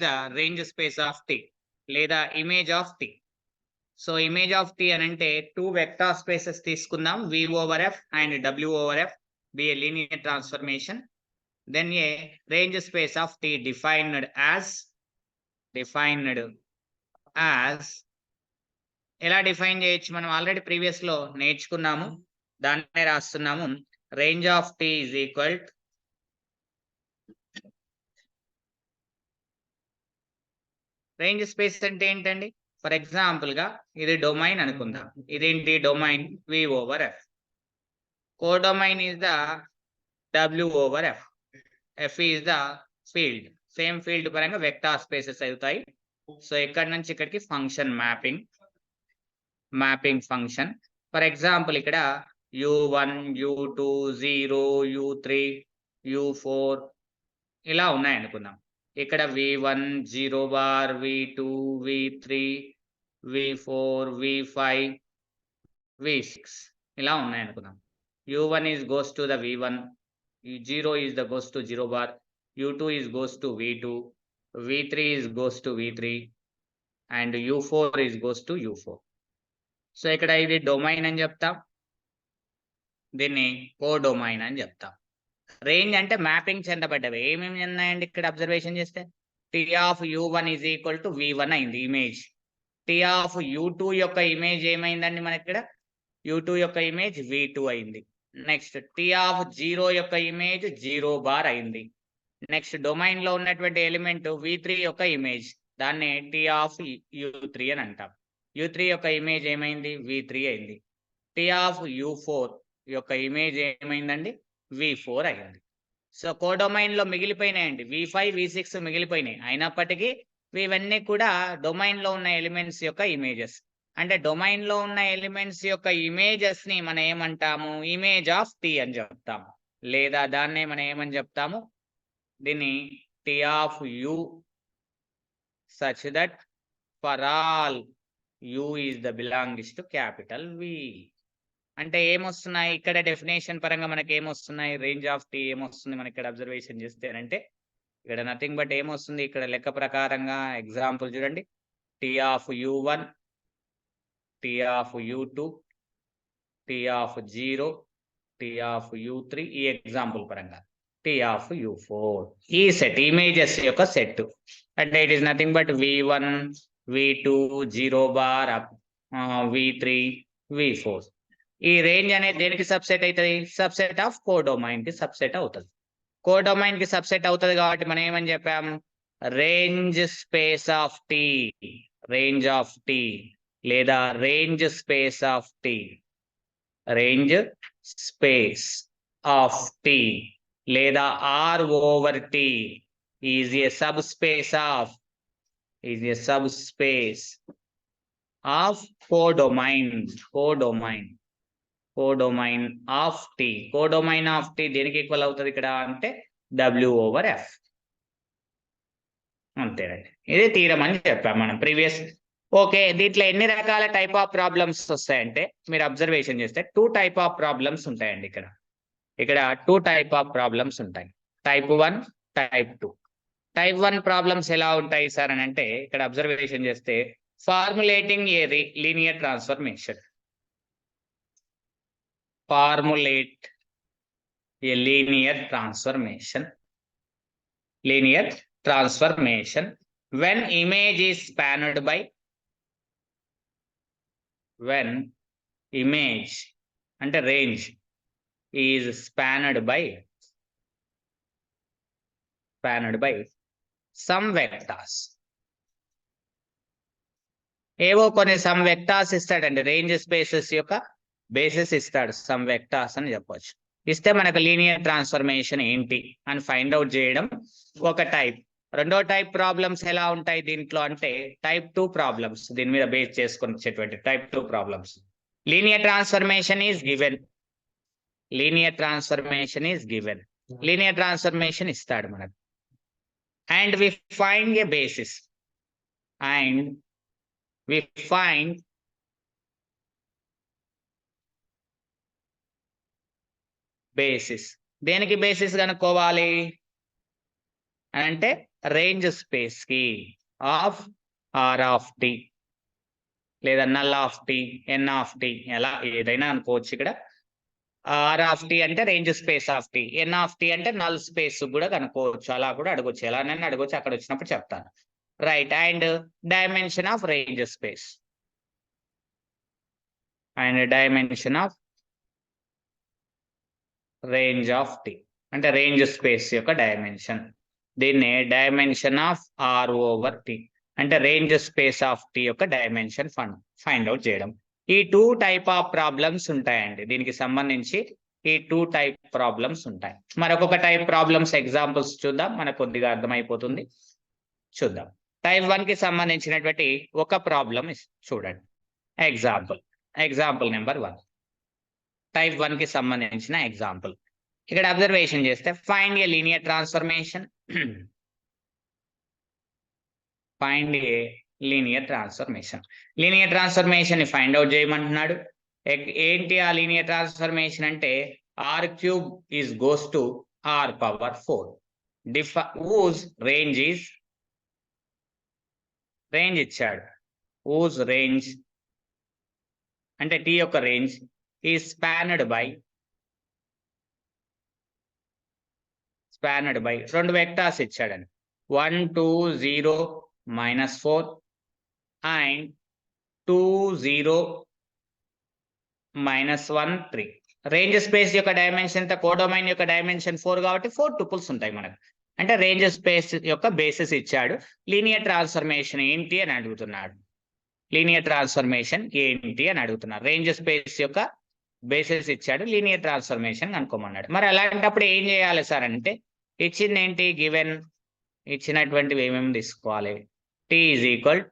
The range space of T లేదా image of T. So image of T అని అంటే 2 vector spaces తీసుకుందాం, V over F and W over F be a linear transformation. Then a range space of T defined as ఎలా define చేయొచ్చు, మనం already previous లో నేర్చుకున్నాము, దాన్నే రాస్తున్నాము. Range of T is equal range space అంటే ఏంటండి? ఫర్ ఎగ్జాంపుల్ గా ఇది డొమైన్ అనుకుందాం. ఇదేంటి డొమైన్? V over F. Codomain is the W over F. F is the field. Same field పరంగా వెక్టార్ స్పేసెస్ అవుతాయి. సో ఇక్కడ నుంచి ఇక్కడికి function mapping function. For example ఇక్కడ U1, U2, 0, U3, U4 ఇలా ఉన్నాయి అనుకుందాం. ఇక్కడ V1, 0 bar, V2, V3, V4, V5, V6 ఇలా ఉన్నాయి అనుకుందాం. U1 is goes to the V1, 0 is the goes to 0 bar, U2 is goes to V2, V3 is goes to V3 and U4 is goes to U4. So ఇక్కడ ఇది domain అని చెప్తాం, దీన్ని codomain అని చెప్తాం. రేంజ్ అంటే mapping చెందబడ్డవి. ఏమేమి ఉన్నాయండి ఇక్కడ అబ్జర్వేషన్ చేస్తే? T of U1 is equal to V1 అయింది ఇమేజ్. T of U2 యొక్క ఇమేజ్ ఏమైందండి మనకి ఇక్కడ? U2 యొక్క ఇమేజ్ V2 అయింది. నెక్స్ట్ T of 0 యొక్క ఇమేజ్ 0 బార్ అయింది. నెక్స్ట్ డొమైన్ లో ఉన్నటువంటి ఎలిమెంట్ V3 యొక్క ఇమేజ్, దాన్ని T of U3 అని అంటాం. U3 యొక్క ఇమేజ్ ఏమైంది? V3 అయింది. T of U4 యొక్క ఇమేజ్ ఏమైందండి? V4 అయింది. సో కోడొమైన్ లో మిగిలిపోయినాయండి V5, V6 మిగిలిపోయినాయి. అయినప్పటికీ ఇవన్నీ కూడా డొమైన్ లో ఉన్న ఎలిమెంట్స్ యొక్క ఇమేజెస్. అంటే డొమైన్ లో ఉన్న ఎలిమెంట్స్ యొక్క ఇమేజెస్ ని మనం ఏమంటాము? ఇమేజ్ ఆఫ్ టీ అని చెప్తాము, లేదా దాన్నే మనం ఏమని చెప్తాము? దీన్ని T of U such that for all U is the belongs to capital V. అంటే ఏమొస్తున్నాయి ఇక్కడ డెఫినేషన్ పరంగా మనకి ఏమొస్తున్నాయి? రేంజ్ ఆఫ్ టీ ఏమొస్తుంది మనకి ఇక్కడ అబ్జర్వేషన్ చేస్తేనంటే ఇక్కడ నథింగ్ బట్ ఏమొస్తుంది ఇక్కడ లెక్క ప్రకారంగా. ఎగ్జాంపుల్ చూడండి, T of U1, T of U2, T of 0, T of U3, ఈ ఎగ్జాంపుల్ పరంగా T of U4. ఈ సెట్ ఇమేజెస్ యొక్క సెట్ అంటే it is nothing but V1, V2, 0 bar, V3, V4. ఈ రేంజ్ అనేది దేనికి సబ్సెట్ అవుతుంది? సబ్సెట్ ఆఫ్ కోడొమైన్ కి సబ్సెట్ అవుతుంది. కోడొమైన్ కి సబ్సెట్ అవుతుంది కాబట్టి మనం ఏమని చెప్పాము? Range space of T, range of T లేదా range space of T, range space of T లేదా R over T is a subspace of codomain of T. Codomain of T దేనికి ఈక్వల్ అవుతుంది ఇక్కడ అంటే W over F. అంతేనండి, ఇది theorem అని చెప్పాం మనం ప్రీవియస్. ఓకే, దీంట్లో ఎన్ని రకాల టైప్ ఆఫ్ ప్రాబ్లమ్స్ వస్తాయంటే మీరు అబ్జర్వేషన్ చేస్తే 2 టైప్ ఆఫ్ ప్రాబ్లమ్స్ ఉంటాయండి. ఇక్కడ 2 టైప్ ఆఫ్ ప్రాబ్లమ్స్ ఉంటాయి, టైప్ 1, టైప్ 2. టైప్ 1 ప్రాబ్లమ్స్ ఎలా ఉంటాయి సార్ అని అంటే ఇక్కడ అబ్జర్వేషన్ చేస్తే formulating A linear transformation, formulate a linear transformation when image is spanned by, when image అంటే range is spanned by some vectors. ఏవో కొన్ని సమ్ వెక్టార్స్ ఇస్తాడండి, రేంజ్ స్పేసెస్ యొక్క బేసిస్ ఇస్తాడు, సమ్ వెక్టార్స్ అని చెప్పొచ్చు. ఇస్తే మనకు లీనియర్ ట్రాన్స్ఫర్మేషన్ ఏంటి అని ఫైండ్ అవుట్ చేయడం ఒక టైప్. రెండో టైప్ ప్రాబ్లమ్స్ ఎలా ఉంటాయి దీంట్లో అంటే టైప్ 2 ప్రాబ్లమ్స్, దీని మీద బేస్ చేసుకొని వచ్చేటువంటి type 2 problems. Linear transformation is given, linear transformation ఇస్తాడు మనకు, and we find a basis, basis. దేనికి బేసిస్ కనుక్కోవాలి అంటే రేంజ్ స్పేస్ కి ఆఫ్ ఆర్ ఆఫ్ టి లేదా null of T, N of T, ఎలా ఏదైనా అనుకోవచ్చు. ఇక్కడ ఆర్ ఆఫ్ టి అంటే range space of T, N of T అంటే నల్ స్పేస్ కూడా కనుక్కోవచ్చు, అలా కూడా అడగొచ్చు, ఎలానైనా అడగొచ్చు, అక్కడ వచ్చినప్పుడు చెప్తాను. Right. And dimension of range space and dimension of range of T అంటే రేంజ్ స్పేస్ యొక్క డైమెన్షన్. దీన్ని dimension of R over T అంటే రేంజ్ స్పేస్ ఆఫ్ టి యొక్క డైమెన్షన్ ఫైండ్ అవుట్ చేయడం. ఈ 2 టైప్ ఆఫ్ ప్రాబ్లమ్స్ ఉంటాయండి. దీనికి సంబంధించి ఈ 2 టైప్ ప్రాబ్లమ్స్ ఉంటాయి. మరొక టైప్ ప్రాబ్లమ్స్ ఎగ్జాంపుల్స్ చూద్దాం, మనకు కొద్దిగా అర్థమైపోతుంది. చూద్దాం. టైప్ 1 కి సంబంధించినటువంటి ఒక ప్రాబ్లం చూడండి. ఎగ్జాంపుల్ నెంబర్ 1, టైప్ 1 కి సంబంధించిన ఎగ్జాంపుల్. ఇక్కడ అబ్జర్వేషన్ చేస్తే find a linear transformation linear transformation ని ఫైండ్ అవుట్ చేయమంటున్నాడు. ఏంటి ఆ లీనియర్ ట్రాన్స్ఫర్మేషన్ అంటే R cube is goes to R power 4 whose range ఇచ్చాడు. whose range అంటే టీ యొక్క రేంజ్ ఈ స్పానడ్ బై 2 వెక్టార్స్ ఇచ్చాడని 1 2 0 -4 అండ్ 2 0 -1 3. రేంజ్ స్పేస్ యొక్క డైమెన్షన్ ఎంత, కోడొమైన్ యొక్క డైమెన్షన్ 4 కాబట్టి 4 టుపుల్స్ ఉంటాయి మనకు. అంటే రేంజ్ స్పేస్ యొక్క బేసిస్ ఇచ్చాడు. లీనియర్ ట్రాన్స్ఫర్మేషన్ ఏంటి అని అడుగుతున్నాడు. రేంజ్ స్పేస్ యొక్క బేసిస్ ఇచ్చాడు, లీనియర్ ట్రాన్స్ఫర్మేషన్ కనుక్కోమన్నాడు. మరి అలాంటప్పుడు ఏం చేయాలి సార్ అంటే ఇచ్చింది ఏంటి, గివెన్ ఇచ్చినటువంటివి ఏమేమి తీసుకోవాలి. T is equal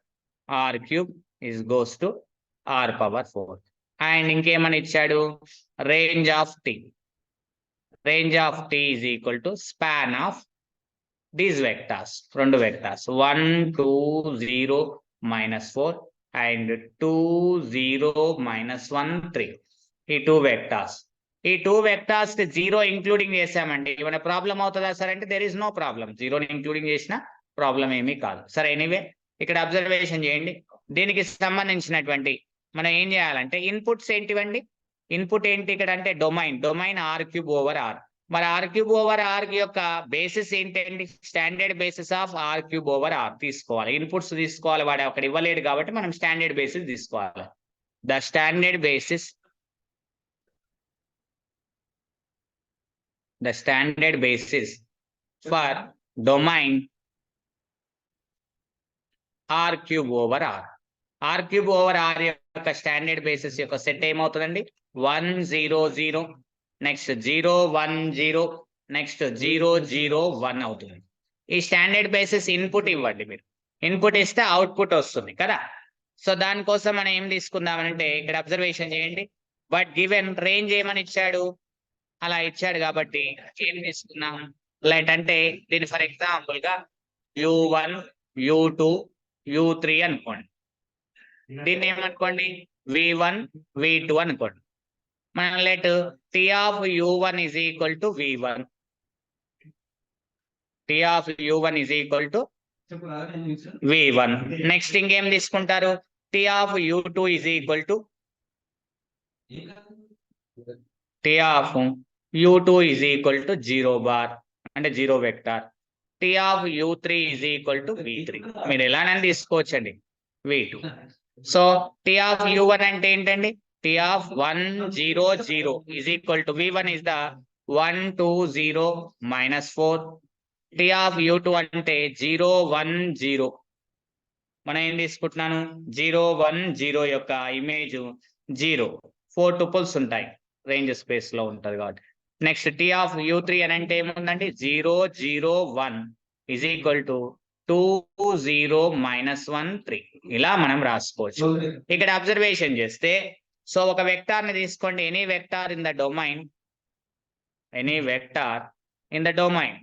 R cube is goes to R power 4 and ఇంకేమని ఇచ్చాడు, range of T is equal to span of these vectors, 2 vectors 1 2 0 -4 and 2 0 -1 3. ఈ 2 వెక్టార్స్ 0 ఇంక్లూడింగ్ చేసామండి. ఏమైనా ప్రాబ్లం అవుతుందా సార్ అంటే దేర్ ఇస్ నో ప్రాబ్లం. 0ని including చేసిన problem ఏమీ కాదు. సరే, ఎనీవే ఇక్కడ అబ్జర్వేషన్ చేయండి. దీనికి సంబంధించినటువంటి మనం ఏం చేయాలంటే ఇన్పుట్స్ ఏంటివండి, ఇన్పుట్ ఏంటి ఇక్కడ అంటే domain R cube over R. మరి ఆర్ క్యూబ్ ఓవర్ ఆర్ యొక్క బేసిస్ ఏంటండి, standard basis of R cube over R తీసుకోవాలి. ఇన్పుట్స్ తీసుకోవాలి, వాడు అక్కడ ఇవ్వలేడు కాబట్టి మనం స్టాండర్డ్ బేసిస్ తీసుకోవాలి. The standard basis for domain R cube over R. R cube over R యొక్క స్టాండర్డ్ బేసిస్ యొక్క సెట్ ఏమవుతుందండి 1 0 0 నెక్స్ట్ 0 1 0 నెక్స్ట్ 0 0 1 అవుతుంది. ఈ స్టాండర్డ్ బేసిస్ ఇన్పుట్ ఇవ్వండి, మీరు ఇన్పుట్ ఇస్తే అవుట్పుట్ వస్తుంది కదా. సో దానికోసం మనం ఏం తీసుకుందామంటే ఇక్కడ అబ్జర్వేషన్ చేయండి. బట్ గివెన్ రేంజ్ ఏమని ఇచ్చాడు, అలా ఇచ్చాడు కాబట్టి ఏం తీసుకున్నాం లైట్ అంటే దీని ఫర్ ఎగ్జాంపుల్ గా u1 u2 u3 అనుకోండి. దీన్ని ఏమనుకోండి v1 v2 అనుకోండి. మనం let T of u1 is equal to v1, next ఇంకేం తీసుకుంటారు, T of u2 is equal to T of u2 is equal to 0 bar అంటే 0 vector. T of u3 is equal to v3, మీరు ఎలానైనా తీసుకోవచ్చండి v2. So T of u1 అంటే ఏంటండి, T of 1 0 0 is equal to v1 is the 1 2 0 -4. T of u2 అంటే 0 1 0, మనం ఏం తీసుకుంటున్నాను 0 1 0 యొక్క ఇమేజ్ 0, 4 టుపుల్స్ ఉంటాయి, రేంజ్ స్పేస్ లో ఉంటది కాబట్టి. నెక్స్ట్ టీ ఆఫ్ u3 అని అంటే ఏముందండి 0 0 1 ఈజ్ ఈక్వల్ టు 2 0 -1 3. ఇలా మనం రాసుకోవచ్చు. ఇక్కడ అబ్జర్వేషన్ చేస్తే సో ఒక వెక్టార్ ని తీసుకోండి, any vector in the domain,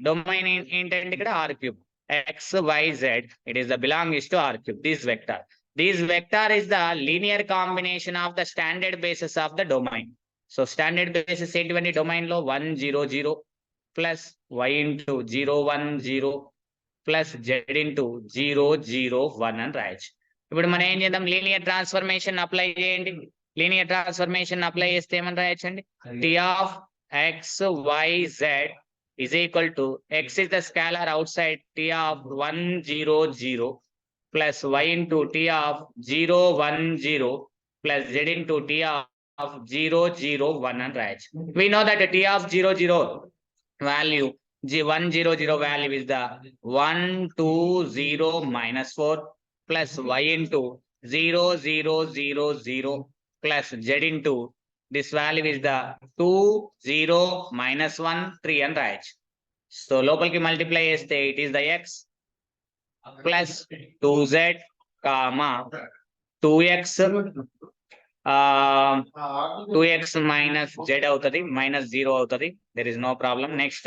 domain ఏంటంటే ఇక్కడ R cube x y z, it is the belongs to r cube. This vector is the linear combination of the standard basis of the domain. So standard basis ఏంటివన్నీ domain లో 1 0 0 plus y into 0 1 0 plus Z into 0 0 1 అని రాయొచ్చు. ఇప్పుడు మనం ఏం చేద్దాం, linear transformation apply చేయండి. Linear transformation apply చేస్తే ఏమని రాయొచ్చండి, T of X why Z is equal to x is the scalar outside t of 1 0 0 plus y into t of 0 1 0 plus z into t of 0 0 1 and right. We know that t of 0 0 value g1 0 0 value is the 1 2 0 minus 4 plus y into 0 0 0 0 plus z into this value is the 2 0 minus 1 3 and right. So లోపలికి multiply చేస్తే it is the x plus 2z comma 2x 2x minus z అవుతుంది, minus 0 అవుతుంది. There is no problem. Next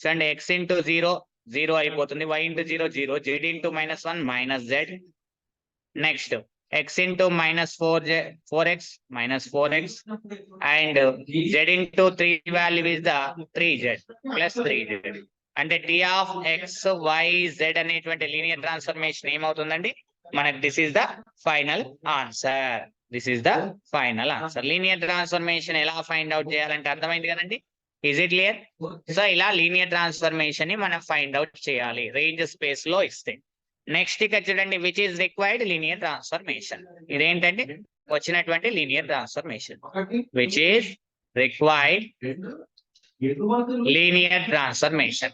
చూడండి, x into 0 0 అయిపోతుంది, y into 0 0, z into minus 1 minus z. Next x into minus 4x minus 4x and z into 3 value is the 3z plus 3z. అంటే t of x y z అనేటువంటి linear transformation ఏమవుతుందండి మనకి, this is the final answer. This is the final answer. Linear transformation ఎలా find out చేయాలంటే అర్థమైంది కదండి. Is it clear? So ఇలా linear transformation ని మనం ఫైండ్ అవుట్ చేయాలి రేంజ్ స్పేస్ లో ఇస్తే. నెక్స్ట్ ఇక్కడ చూడండి, which is required linear transformation. ఇదేంటంటే వచ్చినటువంటి linear transformation, which is required linear transformation.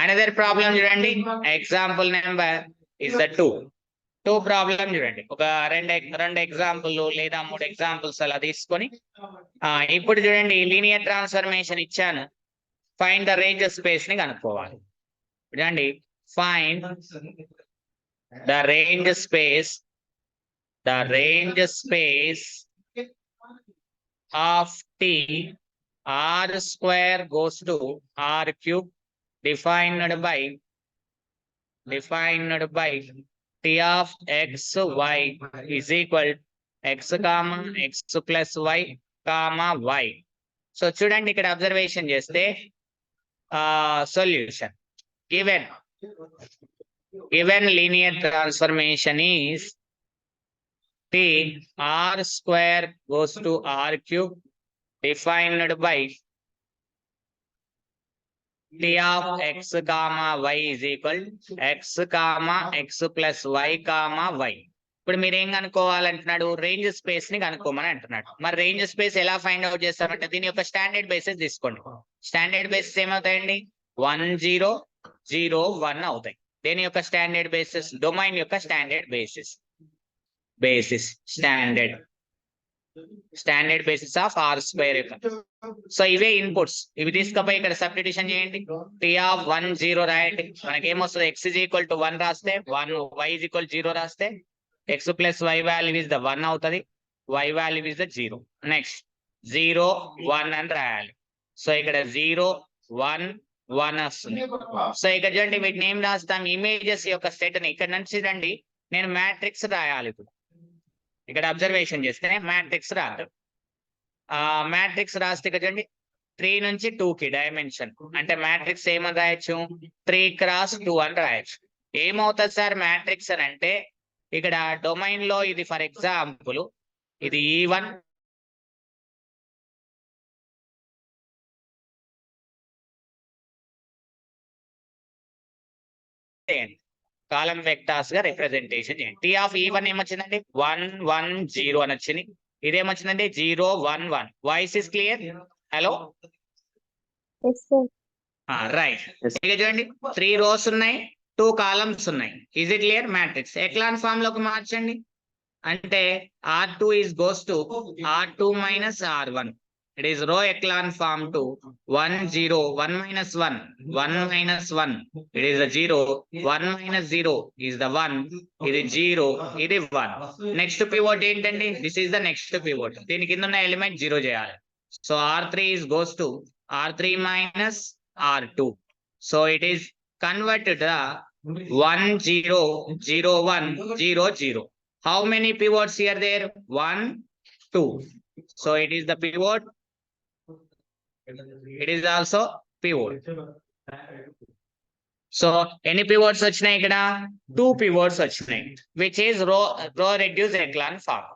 Another problem చూడండి, example number is the 2 problem చూడండి. ఒక రెండు ఎగ్జాంపుల్ లేదా 3 ఎగ్జాంపుల్స్ అలా తీసుకొని ఇప్పుడు చూడండి, లీనియర్ ట్రాన్స్ఫర్మేషన్ ఇచ్చాను, ఫైండ్ ద రేంజ్ స్పేస్ ని కనుక్కోవాలి. చూడండి, find the range space of t r square goes to r cube defined by t of x y is equal x comma x plus y comma y. So చూడండి, ఇక్కడ observation చేస్తే solution given linear transformation is t r square goes to r cube defined by t of x comma y is equal x comma x plus y comma y. ఇప్పుడు మీరు ఏం కనుక్కోవాలంటున్నాడు, range space ని కనుక్కోమని అంటున్నాడు. మరి range space ఎలా find out చేస్తామంటే దీని యొక్క స్టాండర్డ్ బేసిస్ తీసుకోండి. స్టాండర్డ్ బేసిస్ ఏమవుతాయండి, 1 0 0 1 అవుతాయి. దేని యొక్క స్టాండర్డ్ బేసిస్, డొమైన్ యొక్క standard basis standard basis of R square యొక్క. సో ఇవే ఇన్పుట్స్, ఇవి తీసుకపోయి ఇక్కడ సబ్స్టిట్యూషన్ చేయండి. టీ ఆఫ్ 1 0 రాయండి, మనకి ఏమొస్తుంది, x is equal to 1 రాస్తే 1, y is equal to 0 రాస్తే x plus y value is the 1 అవుతుంది, y value is the 0. Next 0 1 అని రాయాలి. సో ఇక్కడ 0 1 1 వస్తుంది. సో ఇక్కడ చూడండి, వీటిని ఏం రాస్తాం, ఇమేజెస్ యొక్క సెట్ ని. ఇక్కడ నుంచి రండి, నేను మ్యాట్రిక్స్ రాయాలి. ఇప్పుడు ఇక్కడ అబ్జర్వేషన్ చేస్తే మ్యాట్రిక్స్ రాదు. మ్యాట్రిక్స్ రాస్తే ఇక్కడ చూడండి 3 నుంచి 2 కి డైమెన్షన్, అంటే మ్యాట్రిక్స్ ఏమని రాయొచ్చు, 3 x 2 అని రాయొచ్చు. ఏమవుతుంది సార్ మ్యాట్రిక్స్ అని అంటే, ఇక్కడ డొమైన్ లో ఇది ఫర్ ఎగ్జాంపుల్ ఇది E1 కాలం వెక్టార్స్ గా రిప్రజెంటేషన్ చేయండి. టీ ఆఫ్ E1 ఏమొచ్చిందండి, 1 1 0 అని వచ్చింది. ఇదేమొచ్చిందండి 0 1 1. Voice is clear? Hello, right. ఇక చూడండి 3 rows ఉన్నాయి, 2 columns ఉన్నాయి. Is it clear? Matrix echelon form లోకి మార్చండి. అంటే R2 goes to R2 minus R1. It is row echelon form to 1 0 1 minus 1 1 minus 1. It is a 0. 1 minus 0 is the 1. It is 0. It is 1. Next pivot ఏంటండి, this is the next pivot. దీని కింద ఉన్న element 0 చేయాలి. So R3 goes to R3 minus R2. So it is converted the 1 0 0 1 0 0. How many pivots here there? 1 2. So it is the pivot. It is also pivot. So ఎన్ని pivots వచ్చినాయి ఇక్కడ? 2 pivots వచ్చినాయి, which is row reduce echelon form.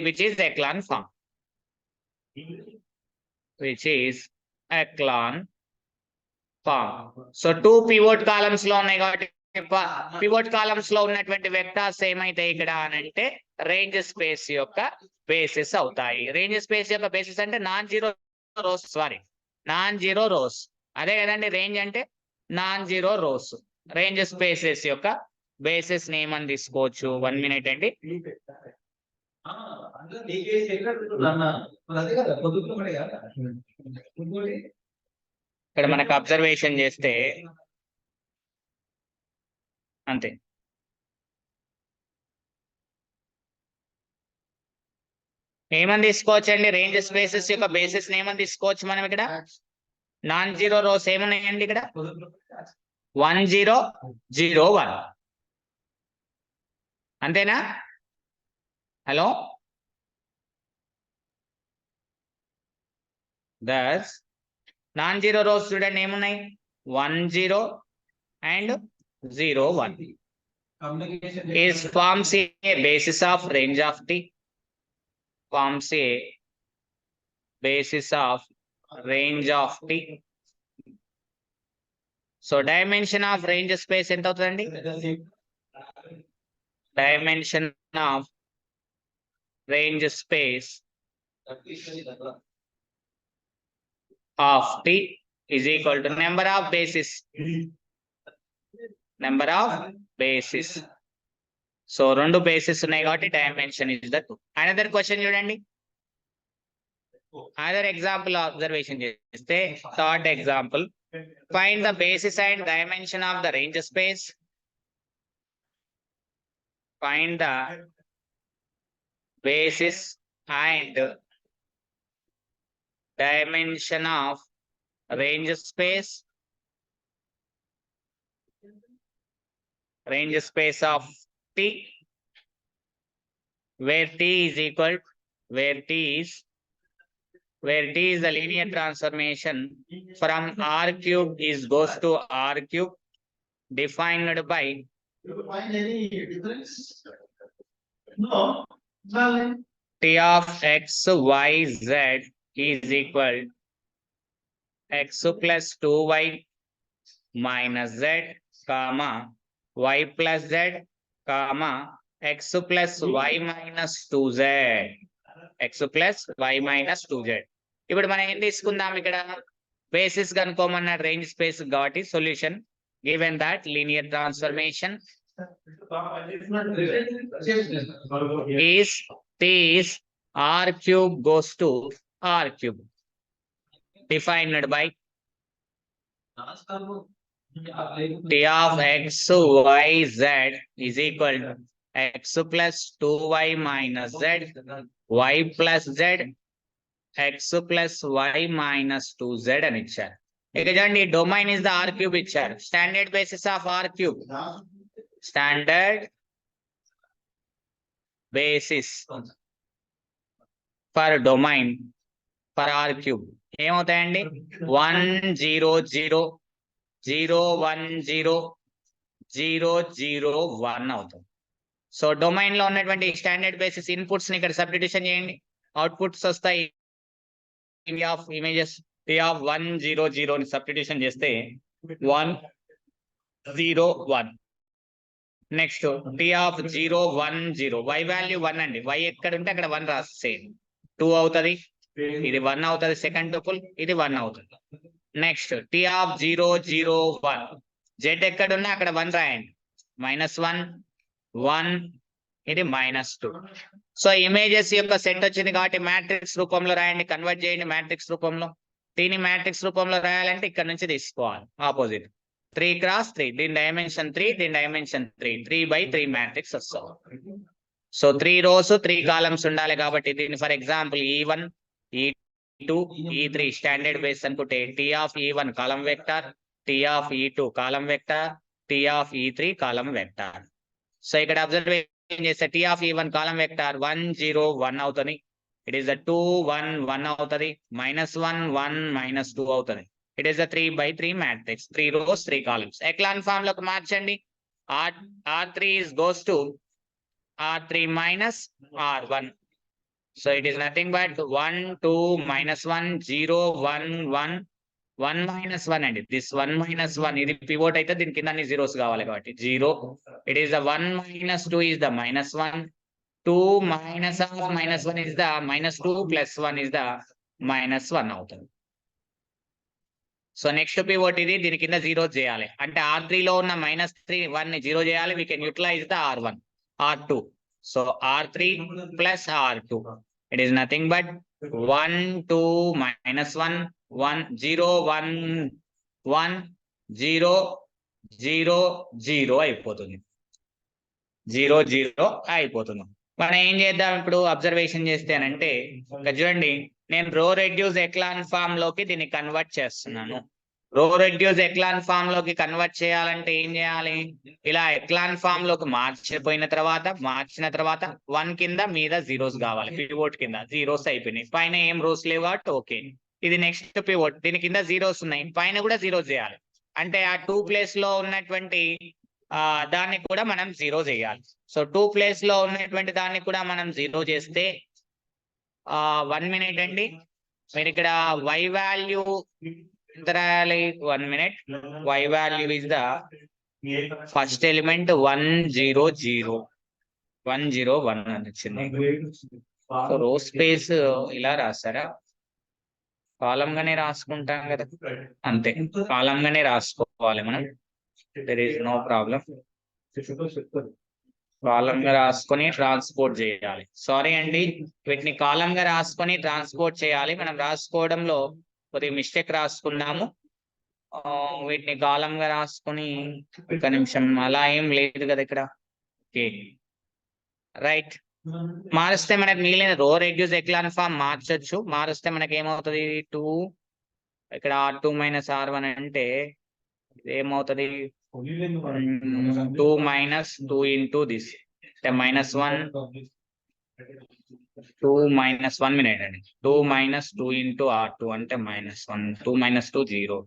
Which is echelon form, which is echelon form. So 2 pivot columns లో ఉన్నాయి కాబట్టి pivot columns లో ఉన్నటువంటి vectors ఏమైతే ఇక్కడ అంటే రేంజ్ స్పేస్ యొక్క బేసిస్ అవుతాయి. రేంజ్ స్పేస్ యొక్క బేసిస్ అంటే non zero rose, non zero rose. అదే కదండి రేంజ్ అంటే non zero rose. Range spaces యొక్క బేసిస్ నేమ్ అని తీసుకోవచ్చు. 1 మినిట్ అండి. ఇక్కడ మనకు అబ్జర్వేషన్ చేస్తే అంతే. ఏమని తీసుకోవచ్చు అండి? రేంజ్ స్పేసెస్ యొక్క బేసిస్ ఏమని తీసుకోవచ్చు మనం ఇక్కడ? నాన్ జీరో రోస్ ఏమున్నాయండి ఇక్కడ? 1 0 0 1. అంతేనా? హలో, దస్ నాన్ జీరో రోస్ చూడండి ఏమున్నాయి? 1 0 and 0 1. Is forms a basis of range of T? Forms a basis of range of T. So dimension of range space ఎంత అవుతుందండి? Dimension of range space of T is equal to number of bases. Number of bases. So రెండు bases ఉన్నాయి కాబట్టి dimension is the 2. Another question చూడండి. Another example observation చేస్తే third example. Find the basis and dimension of the range space. Find the basis and dimension of range space. Range space of T, where T is equal, where T is the linear transformation from R cube is goes to R cube, defined by T of x, y, z is equal x plus 2y minus z, comma y plus z, comma x plus y minus 2z. x plus y minus 2z. ఇప్పుడు మనం ఏం తీసుకుందాం? ఇక్కడ basis కనుక్కోమన్న range space కాబట్టి solution given that linear transformation is T is R cube goes to R cube, defined by T of x, y, z is equal to x plus 2y minus z, y plus z, x plus y minus 2z అని ఇచ్చారు. ఇక చూడండి domain is the R cube ఇచ్చారు. Standard basis of R cube, standard basis for domain for R cube ఏమవుతాయండి? 1 0 0 0 1 0 0 0 1 అవుతుంది. So domain లో ఉన్నటువంటి standard basis inputs ని ఇక్కడ సబ్స్టిట్యూషన్ చేయండి. అవుట్పుట్స్ వస్తాయి. ఆఫ్ ఇమేజెస్ T of 1 0 0 ని సబ్స్టిట్యూషన్ చేస్తే 1 0 1. Next T of 0 1 0, y value 1 అండి. y ఎక్కడ ఉంటే అక్కడ 1 రాస్తే 2 అవుతుంది. ఇది 1 అవుతుంది. సెకండ్ టుపుల్ ఇది 1 అవుతుంది. నెక్స్ట్ T of 0 0 1, z ఎక్కడ ఉన్నా అక్కడ 1 రాయండి. -1 1, ఇది -2. సో ఇమేజెస్ యొక్క సెట్ వచ్చింది కాబట్టి మ్యాట్రిక్స్ రూపంలో రాయండి. కన్వర్ట్ చేయండి మ్యాట్రిక్స్ రూపంలో. దీని మ్యాట్రిక్స్ రూపంలో రాయాలంటే ఇక్కడ నుంచి తీసుకోవాలి ఆపోజిట్. 3 x 3, దీని డైమెన్షన్ 3, దీని డైమెన్షన్ 3, 3/3 మ్యాట్రిక్స్ వస్తుంది. సో 3 rows 3 columns ఉండాలి కాబట్టి దీన్ని for example E1 E2 E3 standard base అనుకుంటే T of E1 column vector, T of E2 column vector, T of E3 column vector. So ఇక్కడ observation చేస్తే T of E1 column vector 1 0 1 అవుతుంది. It is 2 1 1 అవుతుంది. -1 1 -2 అవుతుంది. It is the 3/3 matrix, 3 rows 3 columns. Echelon form లోకి మార్చండి. R3 goes to R3 minus R1. So it is nothing but 1 2 minus 1 0 1 1 1 minus 1 అండి. This 1 minus 1 ఇది pivot అయితే దీని కింద అన్ని జీరోస్ కావాలి కాబట్టి 0. It is the 1 minus 2 is the -1. 2 minus of -1 is the -2 plus 1 is the -1 అవుతుంది. సో నెక్స్ట్ పివోట్ ఇది, దీని కింద జీరో చేయాలి అంటే R3 లో ఉన్న -3 1 ని జీరో చేయాలి. We can utilize the R1 R2. So R3 plus R2, it is nothing but 1 2 minus 1 1 0 1 1 0 0 0 అయిపోతుంది. 0 0 అయిపోతుంది. మనం ఏం చేద్దాం ఇప్పుడు అబ్జర్వేషన్ చేస్తేనంటే చూడండి, నేను రో రెడ్యూస్ ఎక్లాన్ ఫామ్ లోకి దీన్ని కన్వర్ట్ చేస్తున్నాను. రో రెడ్యూస్ ఎక్లాన్ ఫామ్ లోకి కన్వర్ట్ చేయాలంటే ఏం చేయాలి? ఇలా ఎక్లాన్ ఫామ్ లోకి మార్చిన తర్వాత 1 కింద మీద జీరోస్ కావాలి. పివోట్ కింద జీరోస్ అయిపోయినాయి, పైన ఏం రోస్ లేవు కాబట్టి ఓకే. ఇది నెక్స్ట్ పివోట్, దీని కింద జీరోస్ ఉన్నాయి, పైన కూడా జీరోస్ చేయాలి. అంటే ఆ 2 ప్లేస్ లో ఉన్నటువంటి దాన్ని కూడా మనం జీరో చేయాలి. సో 2 ప్లేస్ లో ఉన్నటువంటి దాన్ని కూడా మనం జీరో చేస్తే 1 minute అండి. మీరు ఇక్కడ y వాల్యూ ఎంత రాయాలి? 1 minute. y value is the first element 1 0 0 1 0 1 అని వచ్చింది. సో రో స్పేస్ ఇలా రాస్తారా? కాలం గానే రాసుకుంటాం కదా, అంతే కాలం గానే రాసుకోవాలి మనం. There is no problem. Column గా రాసుకొని ట్రాన్స్పోర్ట్ చేయాలి. సారీ అండి, వీటిని కాలం గా రాసుకొని ట్రాన్స్పోర్ట్ చేయాలి. మనం రాసుకోవడంలో కొద్దిగా మిస్టేక్ రాసుకున్నాము. వీటిని కాలం గా రాసుకొని, ఒక నిమిషం, అలా ఏం లేదు కదా ఇక్కడ. Okay right. మారుస్తే మనకి మిగిలిన రో రెడ్యూస్ ఎక్లాన్ ఫామ్ మార్చొచ్చు. మారుస్తే మనకి ఏమవుతుంది? 2 ఇక్కడ R2 minus R1 అంటే ఏమవుతుంది? 2 minus 2 into this -1 2 minus 1 minute అండి. 2 minus 2 into R2 అంటే -1 2 minus 2 0.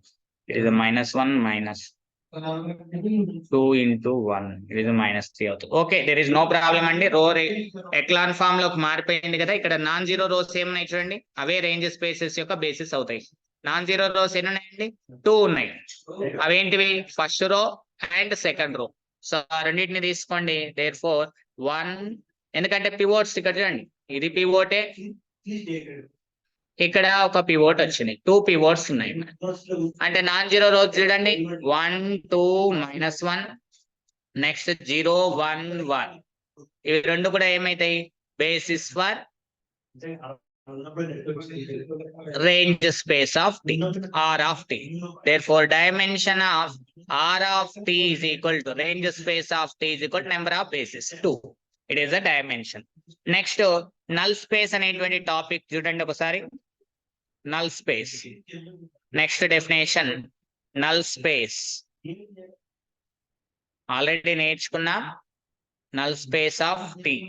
It is a -1 minus 2 into 1, it is a -3 అవుతుంది. Okay, there is no problem అండి. రో ఎక్లాన్ ఫామ్ లోకి మారిపోయింది కదా. ఇక్కడ నాన్ జీరో రోస్ ఏమున్నాయి చూడండి, అవే రేంజ్ స్పేసెస్ యొక్క బేసిస్ అవుతాయి. నాన్ జీరో రోస్ ఎన్ని ఉన్నాయండి? 2 ఉన్నాయి. అవేంటివి? First row and second row. So రెండింటిని తీసుకోండి. దేర్ ఫోర్ 1, ఎందుకంటే పివోట్స్ ఇక్కడ చూడండి, ఇది పివోటే, ఇక్కడ ఒక పివోట్ వచ్చింది, 2 పివోట్స్ ఉన్నాయి. అంటే నాన్ జీరో రోస్ చూడండి, 1 2 -1 నెక్స్ట్ 0 1 1. ఇవి రెండు కూడా ఏమైతాయి? Basis for range space of T, R of T. Therefore, dimension of R of T is equal to range space of T is equal to number of bases 2. It is a dimension. Next, null space అనేటువంటి topic చూడండి ఒకసారి. null space. Next definition, null space. Already నేర్చుకున్నాం. null space of T.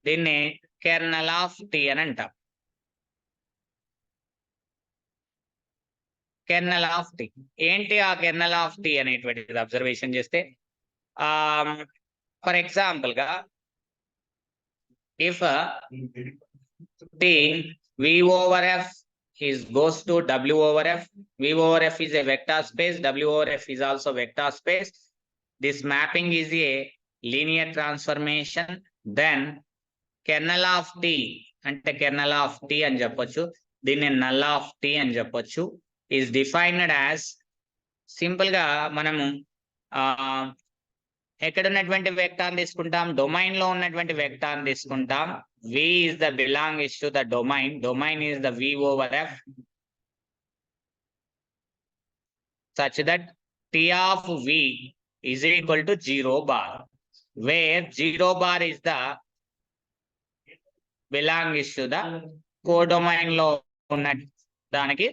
దీన్ని kernel of T అని అంటాం. Kernel of T ఏంటి? ఆ kernel of T అనేటువంటిది అబ్జర్వేషన్ చేస్తే, ఫర్ ఎగ్జాంపుల్ గా if T V over F goes to W over F, V over F is a vector space, W over F is also vector space. This mapping is a linear transformation. Then kernel of T అంటే kernel of T అని చెప్పొచ్చు, దీన్ని null of T అని చెప్పొచ్చు. Is defined as, simple గా మనము ఎక్కడ ఉన్నటువంటి వెక్టార్ తీసుకుంటాం? డొమైన్ లో ఉన్నటువంటి వెక్టార్ తీసుకుంటాం. V is the belongs to the domain. Domain is the V over F, such that T of V is equal to 0 bar, where 0 bar is the belongs to the codomain లో ఉన్న దానికి